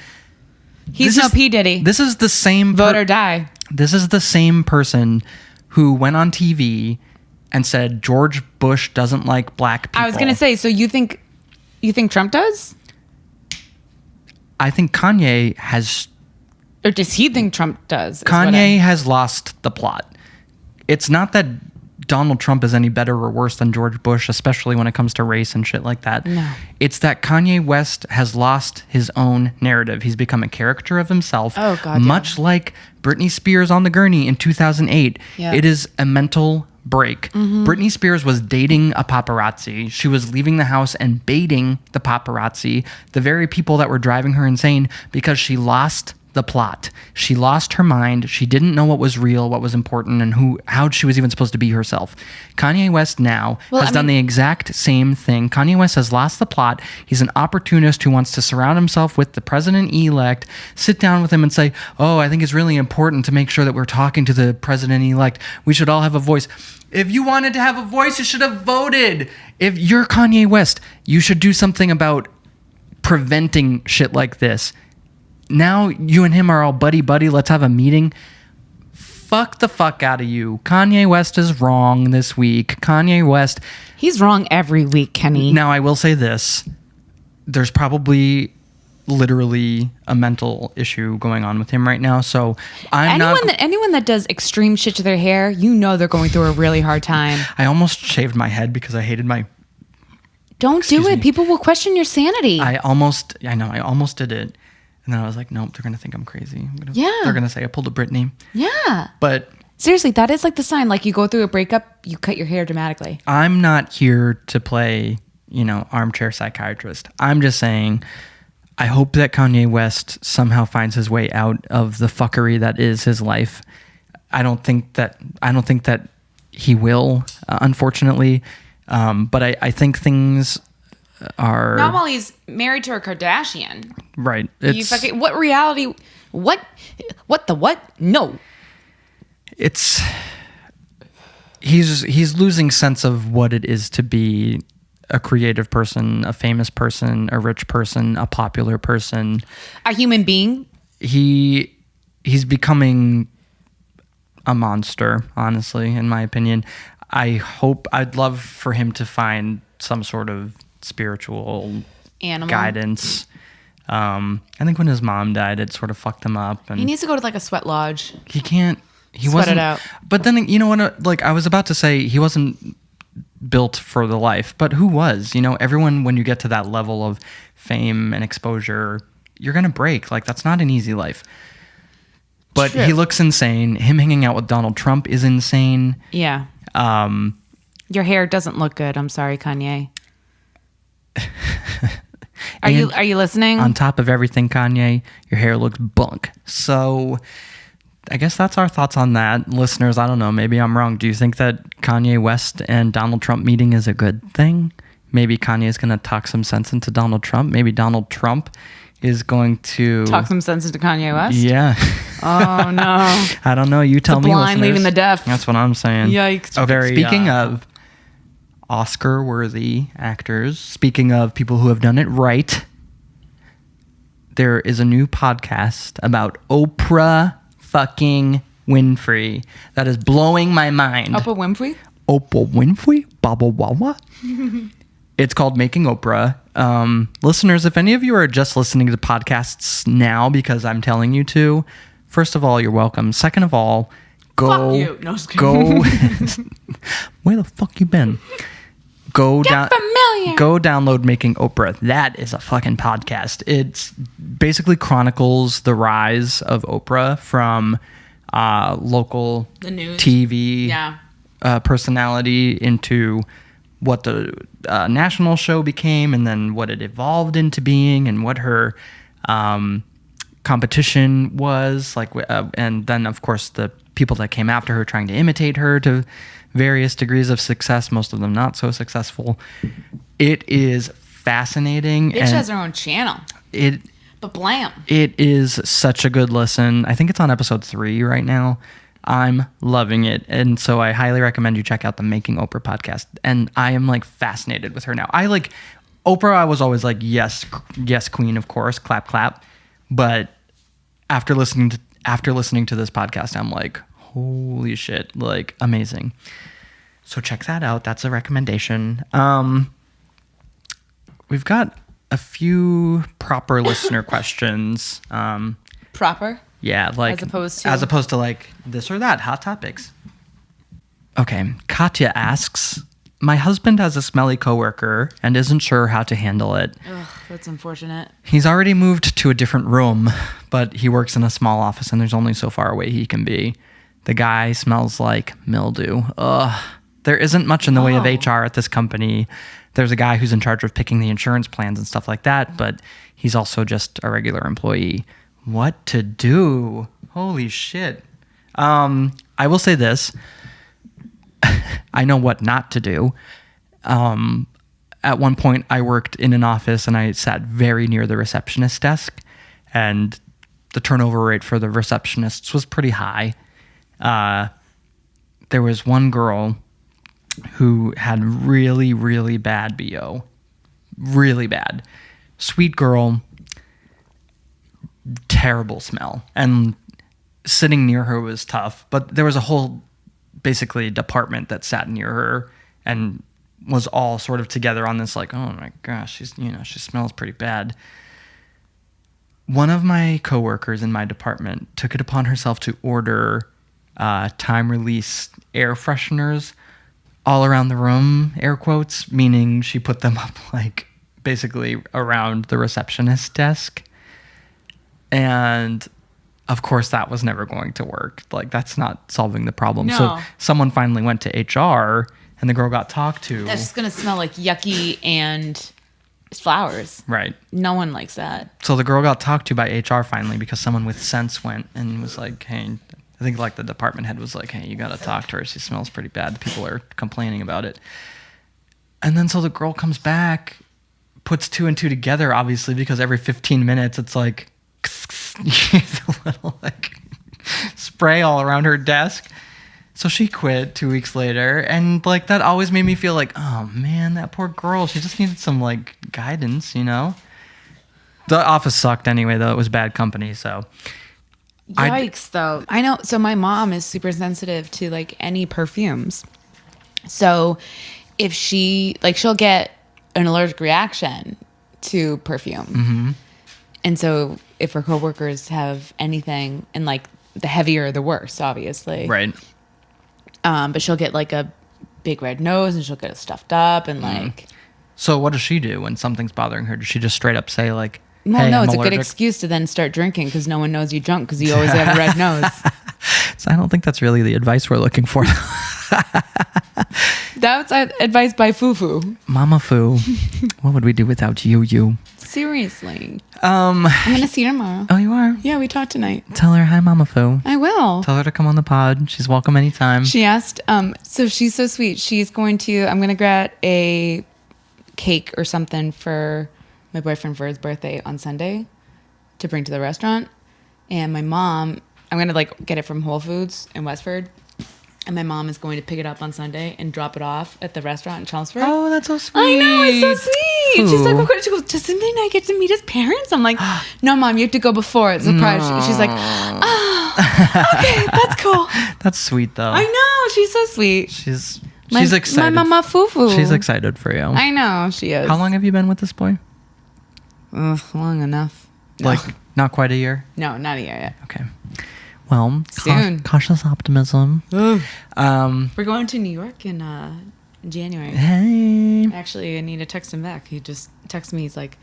He's no P. Diddy. This is the same... Vote or die. This is the same person who went on TV and said George Bush doesn't like black people. I was going to say, so you think Trump does? I think Kanye has... Or does he think Trump does? Kanye has lost the plot. It's not that Donald Trump is any better or worse than George Bush, especially when it comes to race and shit like that. No. It's that Kanye West has lost his own narrative. He's become a caricature of himself. Oh, God, much like Britney Spears on the gurney in 2008. Yeah. It is a mental break. Mm-hmm. Britney Spears was dating a paparazzi. She was leaving the house and baiting the paparazzi, the very people that were driving her insane, because she lost the plot. She lost her mind. She didn't know what was real, what was important, and how she was even supposed to be herself. Kanye West now has done the exact same thing. Kanye West has lost the plot. He's an opportunist who wants to surround himself with the president-elect, sit down with him and say, oh, I think it's really important to make sure that we're talking to the president-elect. We should all have a voice. If you wanted to have a voice, you should have voted. If you're Kanye West, you should do something about preventing shit like this. Now you and him are all buddy-buddy. Let's have a meeting. Fuck the fuck out of you. Kanye West is wrong this week. Kanye West... He's wrong every week, Kenny. Now, I will say this. There's probably literally a mental issue going on with him right now. So anyone that does extreme shit to their hair, you know they're going through a really hard time. I almost shaved my head because I hated my... Don't do it. me. People will question your sanity. I almost did it. And then I was like, nope, they're going to think I'm crazy. They're going to say I pulled a Britney. Yeah. But seriously, that is like the sign. Like you go through a breakup, you cut your hair dramatically. I'm not here to play, armchair psychiatrist. I'm just saying, I hope that Kanye West somehow finds his way out of the fuckery that is his life. I don't think that he will, unfortunately. But I think things are... Not while he's married to a Kardashian. Right. What reality? What the what? No. He's losing sense of what it is to be a creative person, a famous person, a rich person, a popular person. A human being? He's becoming a monster, honestly, in my opinion. I'd love for him to find some sort of spiritual Animal guidance. I think when his mom died, it sort of fucked him up. And he needs to go to like a sweat lodge. he can't. He Sweat wasn't. it out. But then you know what? Like I was about to say, he wasn't built for the life. But who was? You know, everyone when you get to that level of fame and exposure, you're gonna break. Like that's not an easy life. But True. he looks insane. Him hanging out with Donald Trump is insane. Yeah. Your hair doesn't look good. I'm sorry, Kanye. Are you listening? On top of everything, Kanye, your hair looks bunk. So I guess that's our thoughts on that. Listeners, I don't know. Maybe I'm wrong. Do you think that Kanye West and Donald Trump meeting is a good thing? Maybe Kanye is going to talk some sense into Donald Trump. Maybe Donald Trump is going to Talk some sense into Kanye West? Yeah. Oh, no. I don't know. You tell me, blind listeners. leading the deaf. That's what I'm saying. Yikes. Okay. Speaking of Oscar-worthy actors, speaking of people who have done it right, there is a new podcast about Oprah fucking Winfrey that is blowing my mind. Oprah Winfrey? Oprah Winfrey? Baba Wawa? It's called Making Oprah. Listeners, if any of you are just listening to podcasts now because I'm telling you to, first of all, you're welcome. Second of all, go. Fuck you. No, just kidding. Go. Where the fuck you been? Go down. Familiar. Go download Making Oprah. That is a fucking podcast. It's basically chronicles the rise of Oprah from local The news. TV Yeah. personality into what the national show became, and then what it evolved into being, and what her competition was like, and then of course the people that came after her trying to imitate her to various degrees of success, most of them not so successful. It is fascinating. Bitch has her own channel. But blam. It is such a good listen. I think it's on episode 3 right now. I'm loving it. And so I highly recommend you check out the Making Oprah podcast. And I am like fascinated with her now. I like Oprah. I was always like, yes, queen, of course, clap, clap. But after listening to this podcast, I'm like, holy shit, like amazing. So check that out. That's a recommendation. We've got a few proper listener questions. Proper? Yeah, like as opposed to like this or that, hot topics. Okay, Katya asks, my husband has a smelly coworker and isn't sure how to handle it. Ugh, that's unfortunate. He's already moved to a different room, but he works in a small office and there's only so far away he can be. The guy smells like mildew. Ugh. There isn't much in the way of HR at this company. There's a guy who's in charge of picking the insurance plans and stuff like that, but he's also just a regular employee. What to do? Holy shit. I will say this. I know what not to do. At one point, I worked in an office and I sat very near the receptionist desk, and the turnover rate for the receptionists was pretty high. There was one girl who had really, really bad BO. Really bad. Sweet girl, terrible smell. And sitting near her was tough, but there was a whole basically department that sat near her and was all sort of together on this like, oh my gosh, she smells pretty bad. One of my coworkers in my department took it upon herself to order time release air fresheners all around the room, air quotes, meaning she put them up like basically around the receptionist desk. And of course that was never going to work. Like that's not solving the problem. No. So someone finally went to HR and the girl got talked to. That's just going to smell like yucky and flowers. Right. No one likes that. So the girl got talked to by HR finally because someone with sense went and was like, hey, I think like the department head was like, hey, you got to talk to her. She smells pretty bad. People are complaining about it. And then so the girl comes back, puts 2 and 2 together, obviously, because every 15 minutes it's like a little like spray all around her desk. So she quit 2 weeks later, and like that always made me feel like, oh man, that poor girl. She just needed some like guidance, you know. The office sucked anyway, though. It was bad company, so. Yikes, though. I know. So my mom is super sensitive to like any perfumes. So if she like, she'll get an allergic reaction to perfume. Mm-hmm. And so if her coworkers have anything, and like the heavier, the worse, obviously. Right. But she'll get like a big red nose, and she'll get it stuffed up, and like. So what does she do when something's bothering her? Does she just straight up say like, Well, hey, no, I'm it's a good allergic? excuse to then start drinking because no one knows you drunk because you always have a red nose. So I don't think that's really the advice we're looking for. That's advice by Fufu. Mama Fu, what would we do without you? Seriously. I'm going to see her tomorrow. Oh, you are? Yeah, we talked tonight. Tell her hi, Mama Fu. I will. Tell her to come on the pod. She's welcome anytime. She asked, so she's so sweet. I'm going to get a cake or something for my boyfriend for his birthday on Sunday to bring to the restaurant. And my mom, I'm going to like get it from Whole Foods in Westford. And my mom is going to pick it up on Sunday and drop it off at the restaurant in Chelmsford. Oh, that's so sweet. I know, it's so sweet. Ooh. She's like, oh, she goes, does Cynthia and I get to meet his parents? I'm like, no, Mom, you have to go before. It's a surprise. No. She's like, oh, okay, that's cool. That's sweet, though. I know, she's so sweet. She's My excited. My mama Fufu. She's excited for you. I know, she is. How long have you been with this boy? Long enough. No. Like, not quite a year? No, not a year yet. Okay. Well, Soon. cautious optimism. We're going to New York in January. Hey. Actually, I need to text him back. He just texted me. He's like,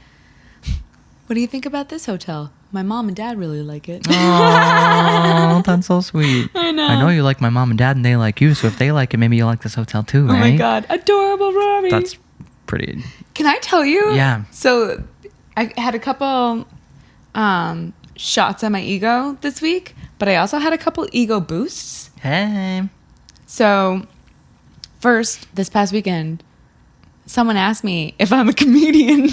what do you think about this hotel? My mom and dad really like it. Oh, that's so sweet. I know. I know you like my mom and dad, and they like you. So if they like it, maybe you'll like this hotel too, right? Oh my God. Adorable, Rory. That's pretty. Can I tell you? Yeah. So I had a couple shots at my ego this week, but I also had a couple ego boosts. Hey. So first, this past weekend, someone asked me if I'm a comedian.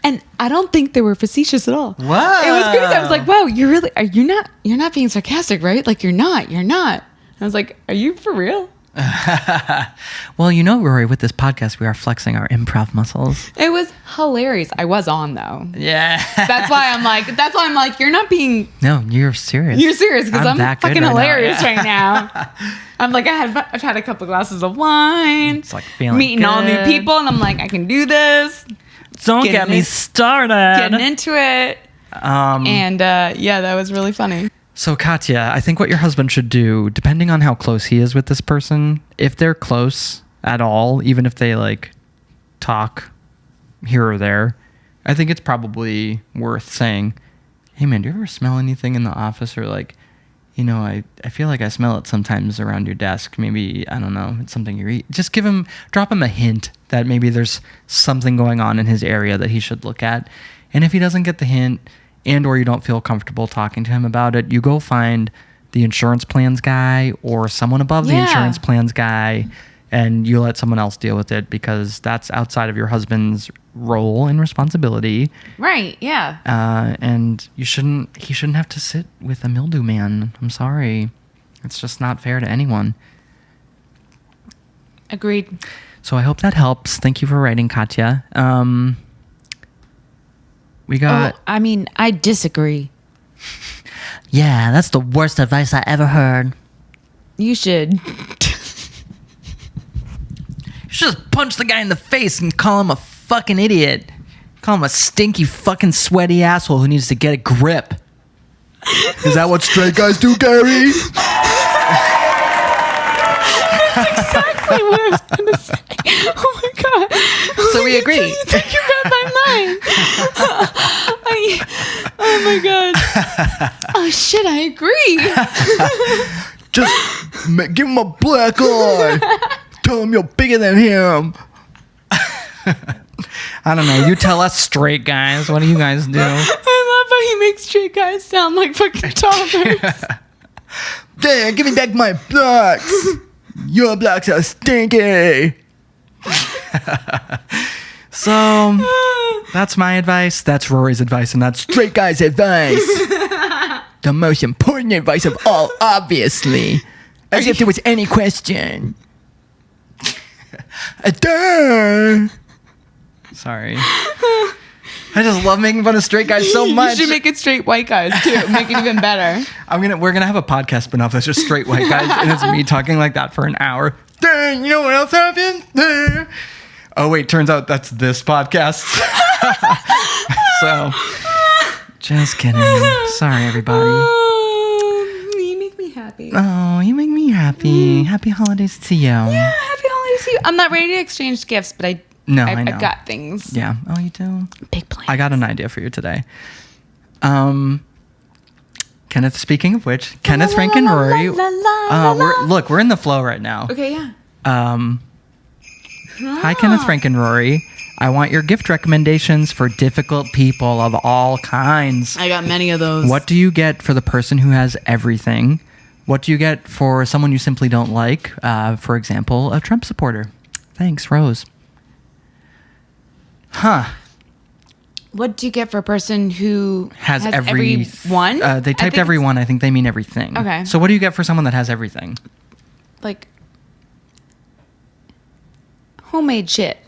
And I don't think they were facetious at all. Wow. It was crazy. I was like, wow, you're not being sarcastic, right? Like you're not. I was like, are you for real? Well, you know, Rory, with this podcast, we are flexing our improv muscles. It was hilarious. I was on though. Yeah. That's why I'm like, you're not being. No, you're serious. You're serious because I'm that good fucking right now. hilarious Yeah. right now. I'm like, I've had a couple glasses of wine. It's like feeling meeting all new good. people, and I'm like, I can do this. Don't Getting get me in- started. Getting into it, and yeah, that was really funny. So, Katya, I think what your husband should do, depending on how close he is with this person, if they're close at all, even if they like talk here or there, I think it's probably worth saying, hey man, do you ever smell anything in the office? Or like, you know, I feel like I smell it sometimes around your desk. Maybe, I don't know, it's something you eat. Just drop him a hint that maybe there's something going on in his area that he should look at. And if he doesn't get the hint, and or you don't feel comfortable talking to him about it, you go find the insurance plans guy or someone above the Yeah. insurance plans guy, and you let someone else deal with it, because that's outside of your husband's role and responsibility. Right? Yeah. And he shouldn't have to sit with a mildew man. I'm sorry. It's just not fair to anyone. Agreed. So I hope that helps. Thank you for writing, Katya. We got... I mean, I disagree. Yeah, that's the worst advice I ever heard. You should. You should just punch the guy in the face and call him a fucking idiot. Call him a stinky fucking sweaty asshole who needs to get a grip. Is that what straight guys do, Gary? Exactly what I was going to say. Oh my God. So we agree. You think you read my mind. Oh my God. Oh shit, I agree. Just give him a black eye. Tell him you're bigger than him. I don't know. You tell us straight guys. What do you guys do? I love how he makes straight guys sound like fucking toddlers. Damn, give me back my blocks. Your blocks are stinky. So, that's my advice. That's Rory's advice. And that's straight guy's advice. The most important advice of all, obviously. As if there was any question. Duh. Sorry. I just love making fun of straight guys so much. You should make it straight white guys too. Make it even better. We're gonna have a podcast spinoff that's just straight white guys, and it's me talking like that for an hour. Dang, you know what else happened? Oh wait, turns out that's this podcast. So, just kidding. Sorry, everybody. Oh, you make me happy. Oh, you make me happy. Happy holidays to you. Yeah, happy holidays to you. I'm not ready to exchange gifts, but I know. I've got things. Yeah. Oh, you do? Big plans. I got an idea for you today. Kenneth, speaking of which, Kenneth, Frank, and Rory. We're in the flow right now. Okay, yeah. Hi, Kenneth, Frank, and Rory. I want your gift recommendations for difficult people of all kinds. I got many of those. What do you get for the person who has everything? What do you get for someone you simply don't like? For example, a Trump supporter. Thanks, Rose. Huh. What do you get for a person who has everyone? They typed everyone. I think they mean everything. Okay. So what do you get for someone that has everything? Like homemade shit.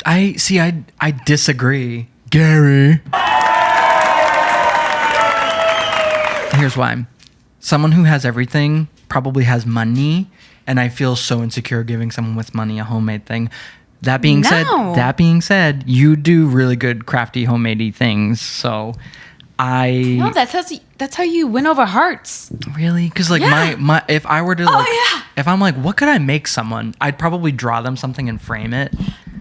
I disagree. Gary. Here's why. Someone who has everything probably has money, and I feel so insecure giving someone with money a homemade thing. That being said, you do really good crafty homemadey things. So No, that's how you win over hearts. Really? Because like my if I were to if I'm like, what could I make someone? I'd probably draw them something and frame it.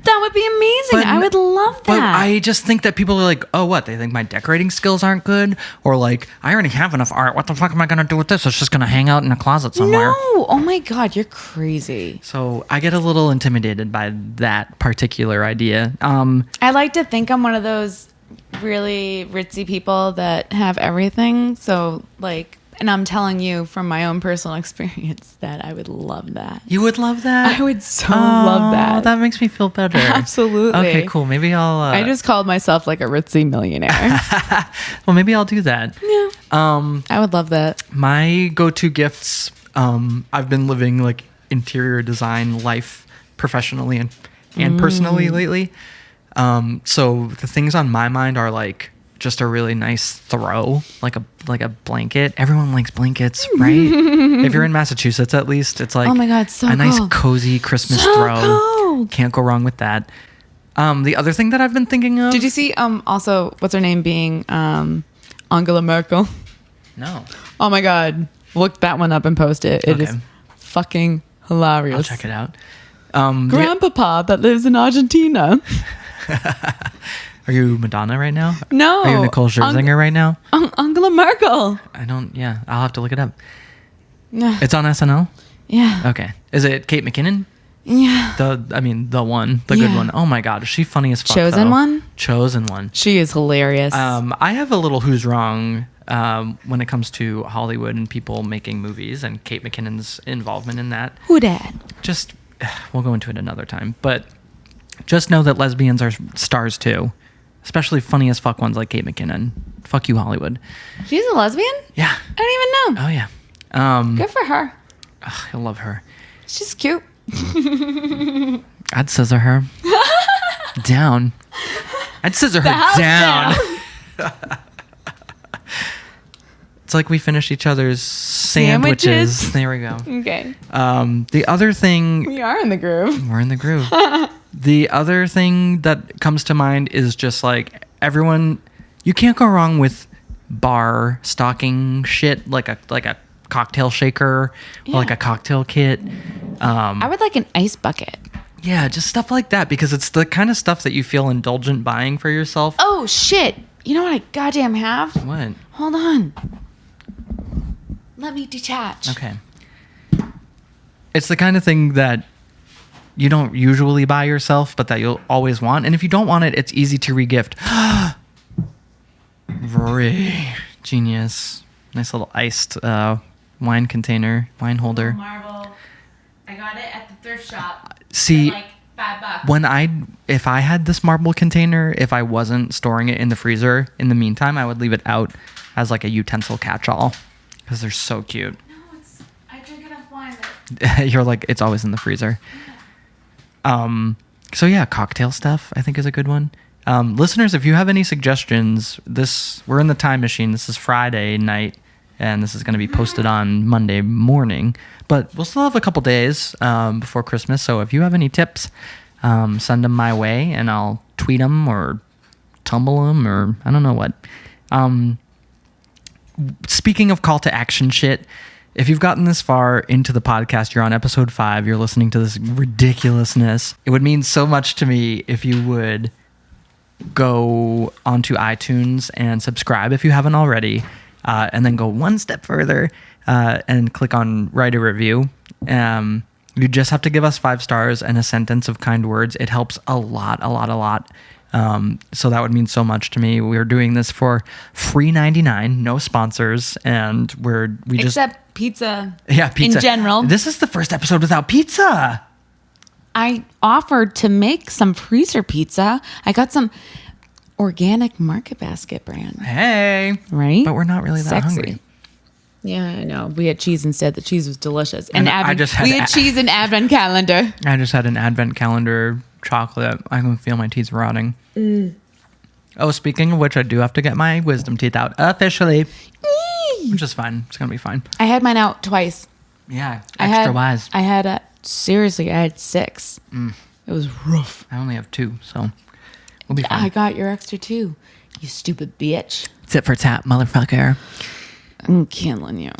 That would be amazing. I would love that. But I just think that people are like, oh, what? They think my decorating skills aren't good? Or like, I already have enough art. What the fuck am I going to do with this? It's just going to hang out in a closet somewhere. No. Oh my God. You're crazy. So I get a little intimidated by that particular idea. I like to think I'm one of those really ritzy people that have everything. So like, and I'm telling you from my own personal experience that I would love that. You would love that? I would love that. That makes me feel better. Absolutely. Okay, cool. Maybe I'll... I just called myself like a ritzy millionaire. Well, maybe I'll do that. Yeah. I would love that. My go-to gifts, I've been living like interior design life professionally and personally lately. So the things on my mind are like just a really nice throw, like a blanket. Everyone likes blankets, right? If you're in Massachusetts, at least, it's like oh my God, so a nice cold. cozy Christmas throw. Cold. Can't go wrong with that. The other thing that I've been thinking of. Did you see also what's her name being Angela Merkel? No. Oh my God, look that one up and post it. It is fucking hilarious. I'll check it out. Grandpapa that lives in Argentina. Are you Madonna right now? No. Are you Nicole Scherzinger right now? Angela Merkel. I'll have to look it up. Yeah. It's on SNL? Yeah. Okay. Is it Kate McKinnon? Yeah. The one, the good one. Oh my God, is she funny as fuck? Chosen one? Chosen one. She is hilarious. I have a little who's wrong when it comes to Hollywood and people making movies and Kate McKinnon's involvement in that. Who dat? Just, we'll go into it another time, but just know that lesbians are stars too. Especially funny as fuck ones like Kate McKinnon. Fuck you, Hollywood. She's a lesbian? Yeah. I don't even know. Oh, yeah. Good for her. I love her. She's cute. I'd scissor her. Down. I'd scissor her down. It's like we finish each other's sandwiches. There we go. Okay. The other thing... We are in the groove. We're in the groove. The other thing that comes to mind is just like everyone... You can't go wrong with bar stocking shit, like a cocktail shaker or like a cocktail kit. I would like an ice bucket. Yeah, just stuff like that because it's the kind of stuff that you feel indulgent buying for yourself. Oh, shit. You know what I goddamn have? What? Hold on. Let me detach. Okay. It's the kind of thing that you don't usually buy yourself, but that you'll always want. And if you don't want it, it's easy to regift. Rory. Genius. Nice little iced wine container, wine holder. Marble. I got it at the thrift shop. See, for like $5. If I had this marble container, if I wasn't storing it in the freezer, in the meantime, I would leave it out as like a utensil catch-all because they're so cute. No, it's You're like, it's always in the freezer. So yeah, cocktail stuff I think is a good one. Listeners, if you have any suggestions, we're in the time machine. This is Friday night, and this is going to be posted on Monday morning. But we'll still have a couple days before Christmas. So if you have any tips, send them my way, and I'll tweet them or tumble them or I don't know what. Speaking of call to action shit, if you've gotten this far into the podcast, you're on episode 5, you're listening to this ridiculousness, it would mean so much to me if you would go onto iTunes and subscribe if you haven't already, and then go one step further and click on write a review. You just have to give us 5 stars and a sentence of kind words. It helps a lot. So that would mean so much to me. We're doing this for free 99, no sponsors, and Except pizza. Yeah, pizza. In general. This is the first episode without pizza. I offered to make some freezer pizza. I got some organic Market Basket brand. Hey. Right? But we're not really that Sexy. hungry. Yeah, I know. We had cheese instead. The cheese was delicious. And I just had we had cheese and advent calendar. I just had an advent calendar chocolate. I can feel my teeth rotting. Oh, speaking of which, I do have to get my wisdom teeth out officially. Which is fine. It's going to be fine. I had mine out twice. Yeah, extra wise. I had, seriously, I had 6. It was rough. I only have 2, so we'll be fine. I got your extra 2, you stupid bitch. Tit for tat, motherfucker. I'm killing you.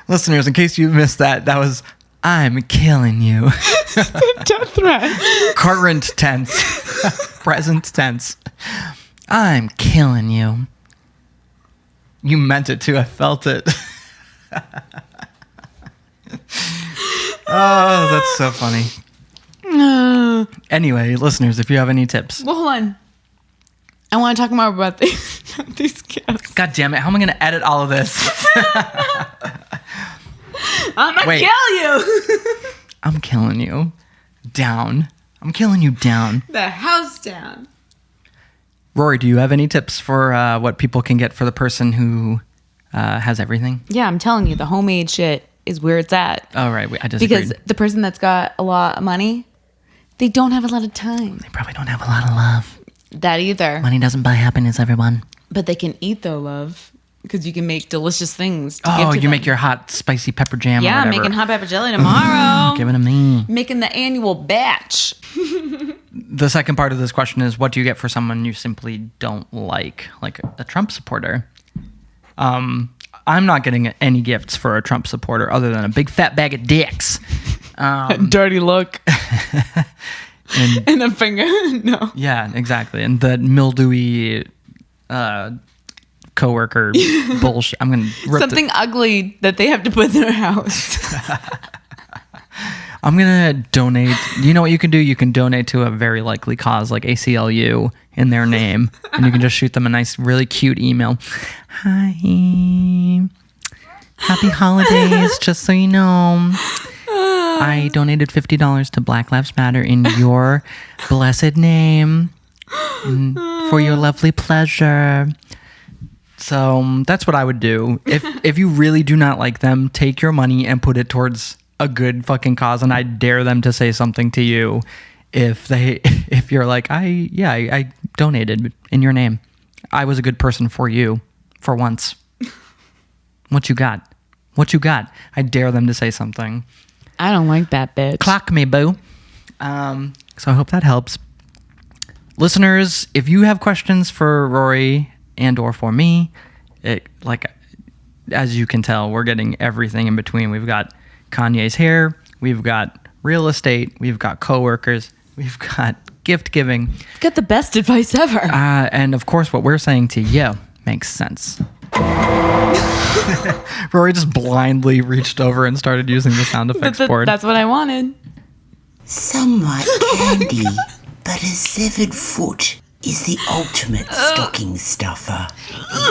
Listeners, in case you missed that was I'm killing you. Death threat. Current tense. Present tense. I'm killing you. You meant it too. I felt it. Oh, that's so funny. Anyway, listeners, if you have any tips. Well, hold on. I want to talk more about these gifts. God damn it. How am I going to edit all of this? I'm going to kill you. I'm killing you. Down. I'm killing you down. The house down. Rory, do you have any tips for what people can get for the person who has everything? Yeah, I'm telling you, the homemade shit is where it's at. Oh, right. I disagreed. Because the person that's got a lot of money, they don't have a lot of time. They probably don't have a lot of love. That either. Money doesn't buy happiness, everyone. But they can eat their love because you can make delicious things to give Oh, to you them. make your hot, spicy pepper jam or Yeah, whatever. I'm making hot pepper jelly tomorrow. Give it to me. Making the annual batch. The second part of this question is, what do you get for someone you simply don't like a Trump supporter? I'm not getting any gifts for a Trump supporter other than a big fat bag of dicks. Dirty look. And a finger. No. Yeah, exactly. And the mildewy coworker bullshit. I'm going to rip Something ugly that they have to put in their house. I'm going to donate. You know what you can do? You can donate to a very likely cause like ACLU in their name. And you can just shoot them a nice, really cute email. Hi. Happy holidays, just so you know. I donated $50 to Black Lives Matter in your blessed name for your lovely pleasure. So that's what I would do. If you really do not like them, take your money and put it towards a good fucking cause, and I dare them to say something to you if you're like, I donated in your name. I was a good person for you for once. What you got? I dare them to say something. I don't like that bitch. Clock me, boo. So I hope that helps. Listeners, if you have questions for Rory and or for me, as you can tell, we're getting everything in between. We've got Kanye's hair, we've got real estate, we've got coworkers, we've got gift giving. Got the best advice ever. And of course, what we're saying to you makes sense. Rory just blindly reached over and started using the sound effects board. That's what I wanted. Some like candy, but a severed foot is the ultimate stocking stuffer.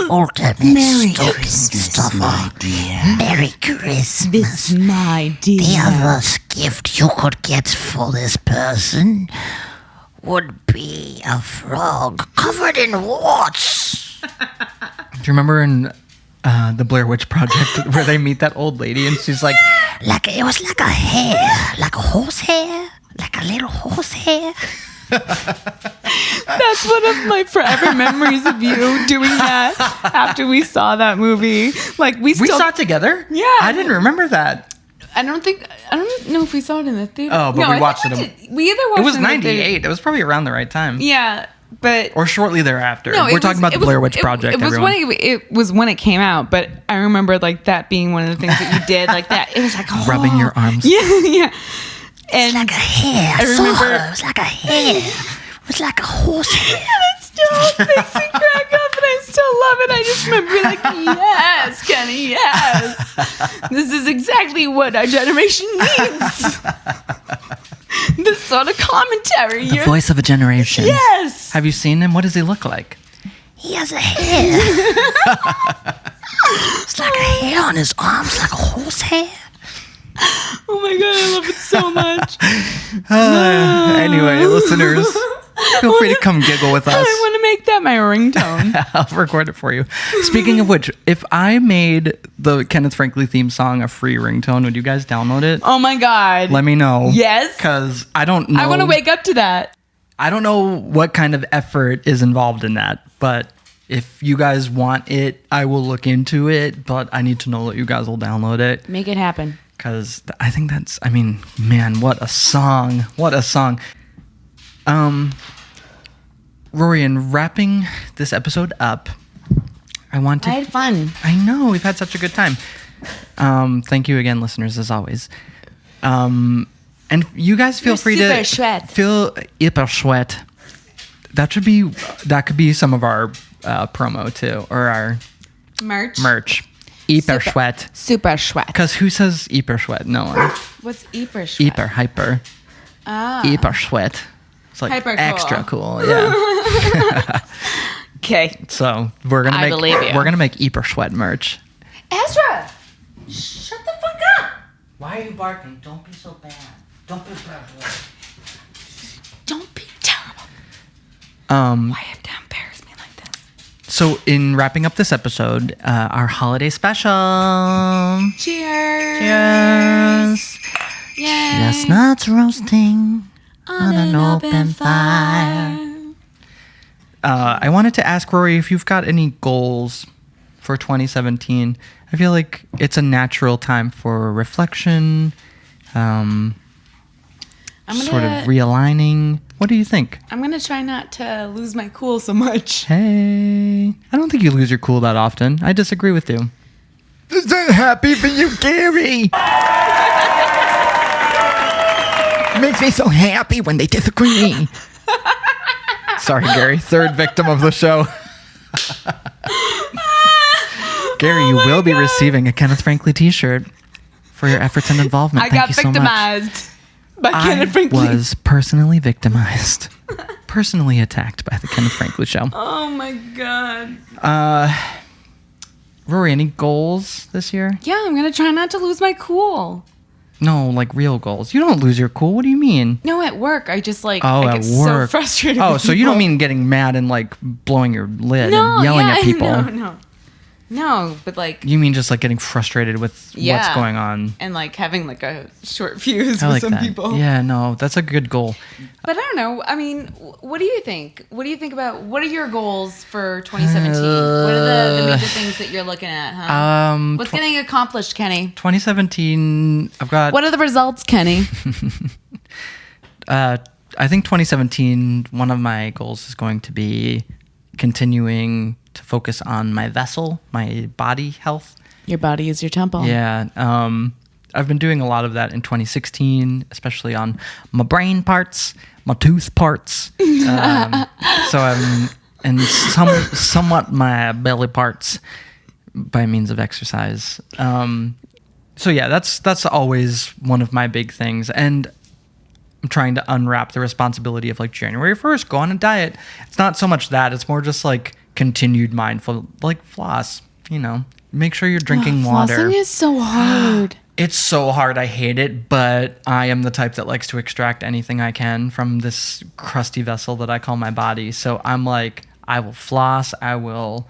Ultimate Merry stocking Christmas, stuffer. my dear. Merry Christmas. This, my dear. The other gift you could get for this person would be a frog covered in warts. Do you remember in the Blair Witch Project where they meet that old lady and she's like, It was like a hair, like a horse hair, like a little horse hair. That's one of my forever memories of you doing that after we saw that movie. Like we saw it together? Yeah. I didn't remember that. I don't know if we saw it in the theater. Oh, but No, we I watched think it. We either watched It was in the theater- 98. It was probably around the right time. Yeah, but Or shortly thereafter. no, We're talking about the Blair Witch Project, It was everyone. it was when it came out, but I remember like that being one of the things that you did, like that. It was like Rubbing your arms. Yeah, yeah. And It's like a hair. I remember- It was like a hair. It was like a horse hair. it still makes me crack up, and I still love it. I just remember being like, yes, Kenny, yes. This is exactly what our generation needs. This sort of commentary. The voice of a generation. Yes. Have you seen him? What does he look like? He has a hair. It's like a hair on his arms, like a horse hair. Oh my god, I love it so much. Anyway, listeners, feel free to come giggle with us. I want to make that my ringtone. I'll record it for you. Speaking of which, if I made the Kenneth Franklin theme song a free ringtone, would you guys download it? Oh my god. Let me know. Yes. Because I don't know. I want to wake up to that. I don't know what kind of effort is involved in that, but if you guys want it, I will look into it, but I need to know that you guys will download it. Make it happen. Because I think that's, I mean, man, what a song. What a song. Rory, in wrapping this episode up, I want to... I had fun. I know, we've had such a good time. Thank you again, listeners, as always. And you guys feel You're free super to... schwet. Feel hyper that could be some of our promo, too, or our Merch. Hyper schwet. Super schwet. Because who says hyper schwet? No one. What's hyper schwet? Hyper. Hyper schwet. It's like Hyper cool. extra cool. Yeah. Okay. So we're gonna I make believe you. we're gonna make hyper schwet merch. Ezra! Shut the fuck up! Why are you barking? Don't be so bad. Don't be bad. Don't be terrible. Um. Why have to embarrass me like this? So in wrapping up this episode, our holiday special. Cheers! Yes. Yay! Chestnuts roasting on an open fire. I wanted to ask Rory if you've got any goals for 2017. I feel like it's a natural time for reflection, sort of realigning. What do you think? I'm gonna try not to lose my cool so much. Hey, I don't think you lose your cool that often. I disagree with you. Is that happy for you, Gary? Makes me so happy when they disagree. Sorry, Gary. Third victim of the show. Gary, you will be receiving a Kenneth Franklin t-shirt for your efforts and involvement. I Thank got you so much. victimized by Kenneth I Franklin. was personally victimized. Personally attacked by the Kenneth Franklin show. Oh my god. Rory, any goals this year? Yeah, I'm gonna try not to lose my cool. No, like real goals. You don't lose your cool. What do you mean? No, at work, I just like Oh, I at get work. so frustrated. Oh, with so you don't people. mean getting mad and like blowing your lid no, and yelling yeah, at people. No, but like You mean just like getting frustrated with what's Yeah. going on. and like having like a short fuse I with like some that. people. Yeah, no, that's a good goal. But I don't know. I mean, what do you think? What do you think about what are your goals for 2017? What are the major things that you're looking at, huh? What's getting accomplished, Kenny? 2017, I've got What are the results, Kenny? I think 2017, one of my goals is going to be continuing to focus on my vessel, my body health. Your body is your temple. Yeah. I've been doing a lot of that in 2016, especially on my brain parts, my tooth parts. And somewhat my belly parts by means of exercise. So yeah, that's always one of my big things. And I'm trying to unwrap the responsibility of like January 1st, go on a diet. It's not so much that, it's more just like continued mindful, like floss, make sure you're drinking water. Flossing is so hard. It's so hard. I hate it, but I am the type that likes to extract anything I can from this crusty vessel that I call my body. So I'm like, I will floss. I will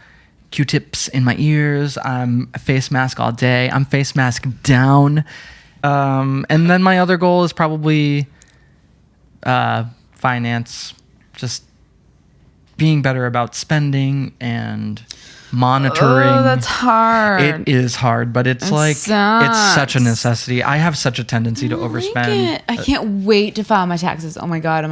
Q-tips in my ears. I'm a face mask all day. I'm face mask down. And then my other goal is probably finance, just being better about spending and monitoring. Oh, that's hard. It is hard, but it's it's such a necessity. I have such a tendency to overspend. I can't wait to file my taxes. Oh my god.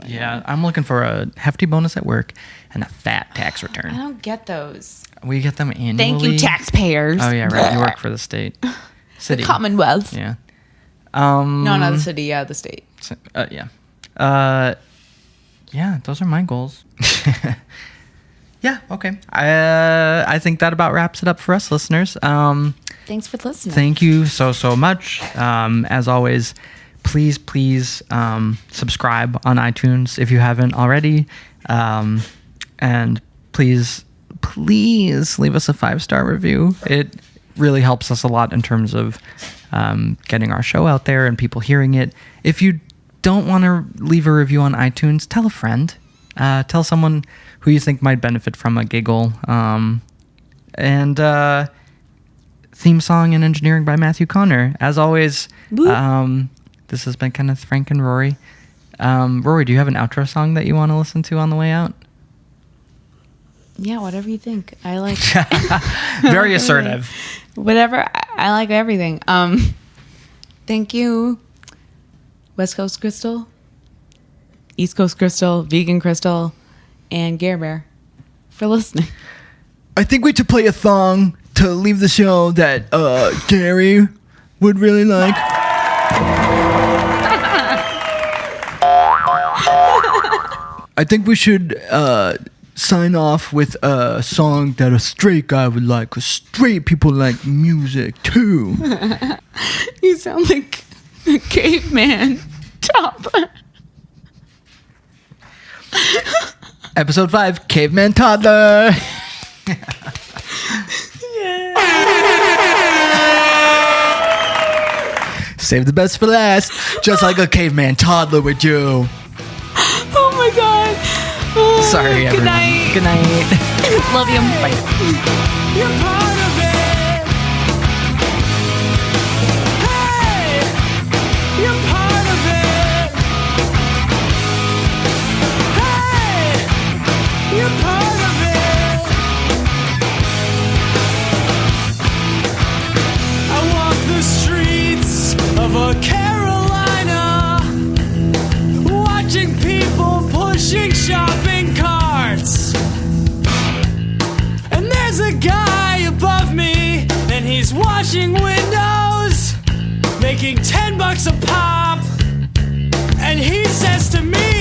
Yeah, I'm looking for a hefty bonus at work and a fat tax I return. don't get those. We get them annually. Thank you, taxpayers. Oh yeah, right. You work for the state, city, Commonwealth. Yeah. No, not the city. Yeah, the state. Yeah. Yeah, those are my goals. Yeah, okay. I think that about wraps it up for us, listeners. Thanks for listening. Thank you so much. As always, please subscribe on iTunes if you haven't already. And please leave us a 5-star review. It really helps us a lot in terms of getting our show out there and people hearing it. If you don't want to leave a review on iTunes, tell a friend. Tell someone who you think might benefit from a giggle. And theme song and engineering by Matthew Connor. As always, this has been Kenneth, Frank, and Rory. Rory, do you have an outro song that you want to listen to on the way out? Yeah, whatever you think. I like. Very assertive. Whatever. I like everything. Thank you, West Coast Crystal, East Coast Crystal, Vegan Crystal, and Gare Bear for listening. I think we should play a song to leave the show that Gary would really like. I think we should sign off with a song that a straight guy would like, because straight people like music too. You sound like a caveman. Toddler. Episode 5, Caveman Toddler. Save the best for last, just like a caveman toddler would do. Oh my god. Oh, Sorry, everyone. Good night. Good night. Love you. Bye. You're part of it. Hey, you're part of it. Hey, you're part of it. I walk the streets of a Carolina, watching people pushing shopping carts. And there's a guy above me, and he's washing windows, making $10 a pop. And he says to me,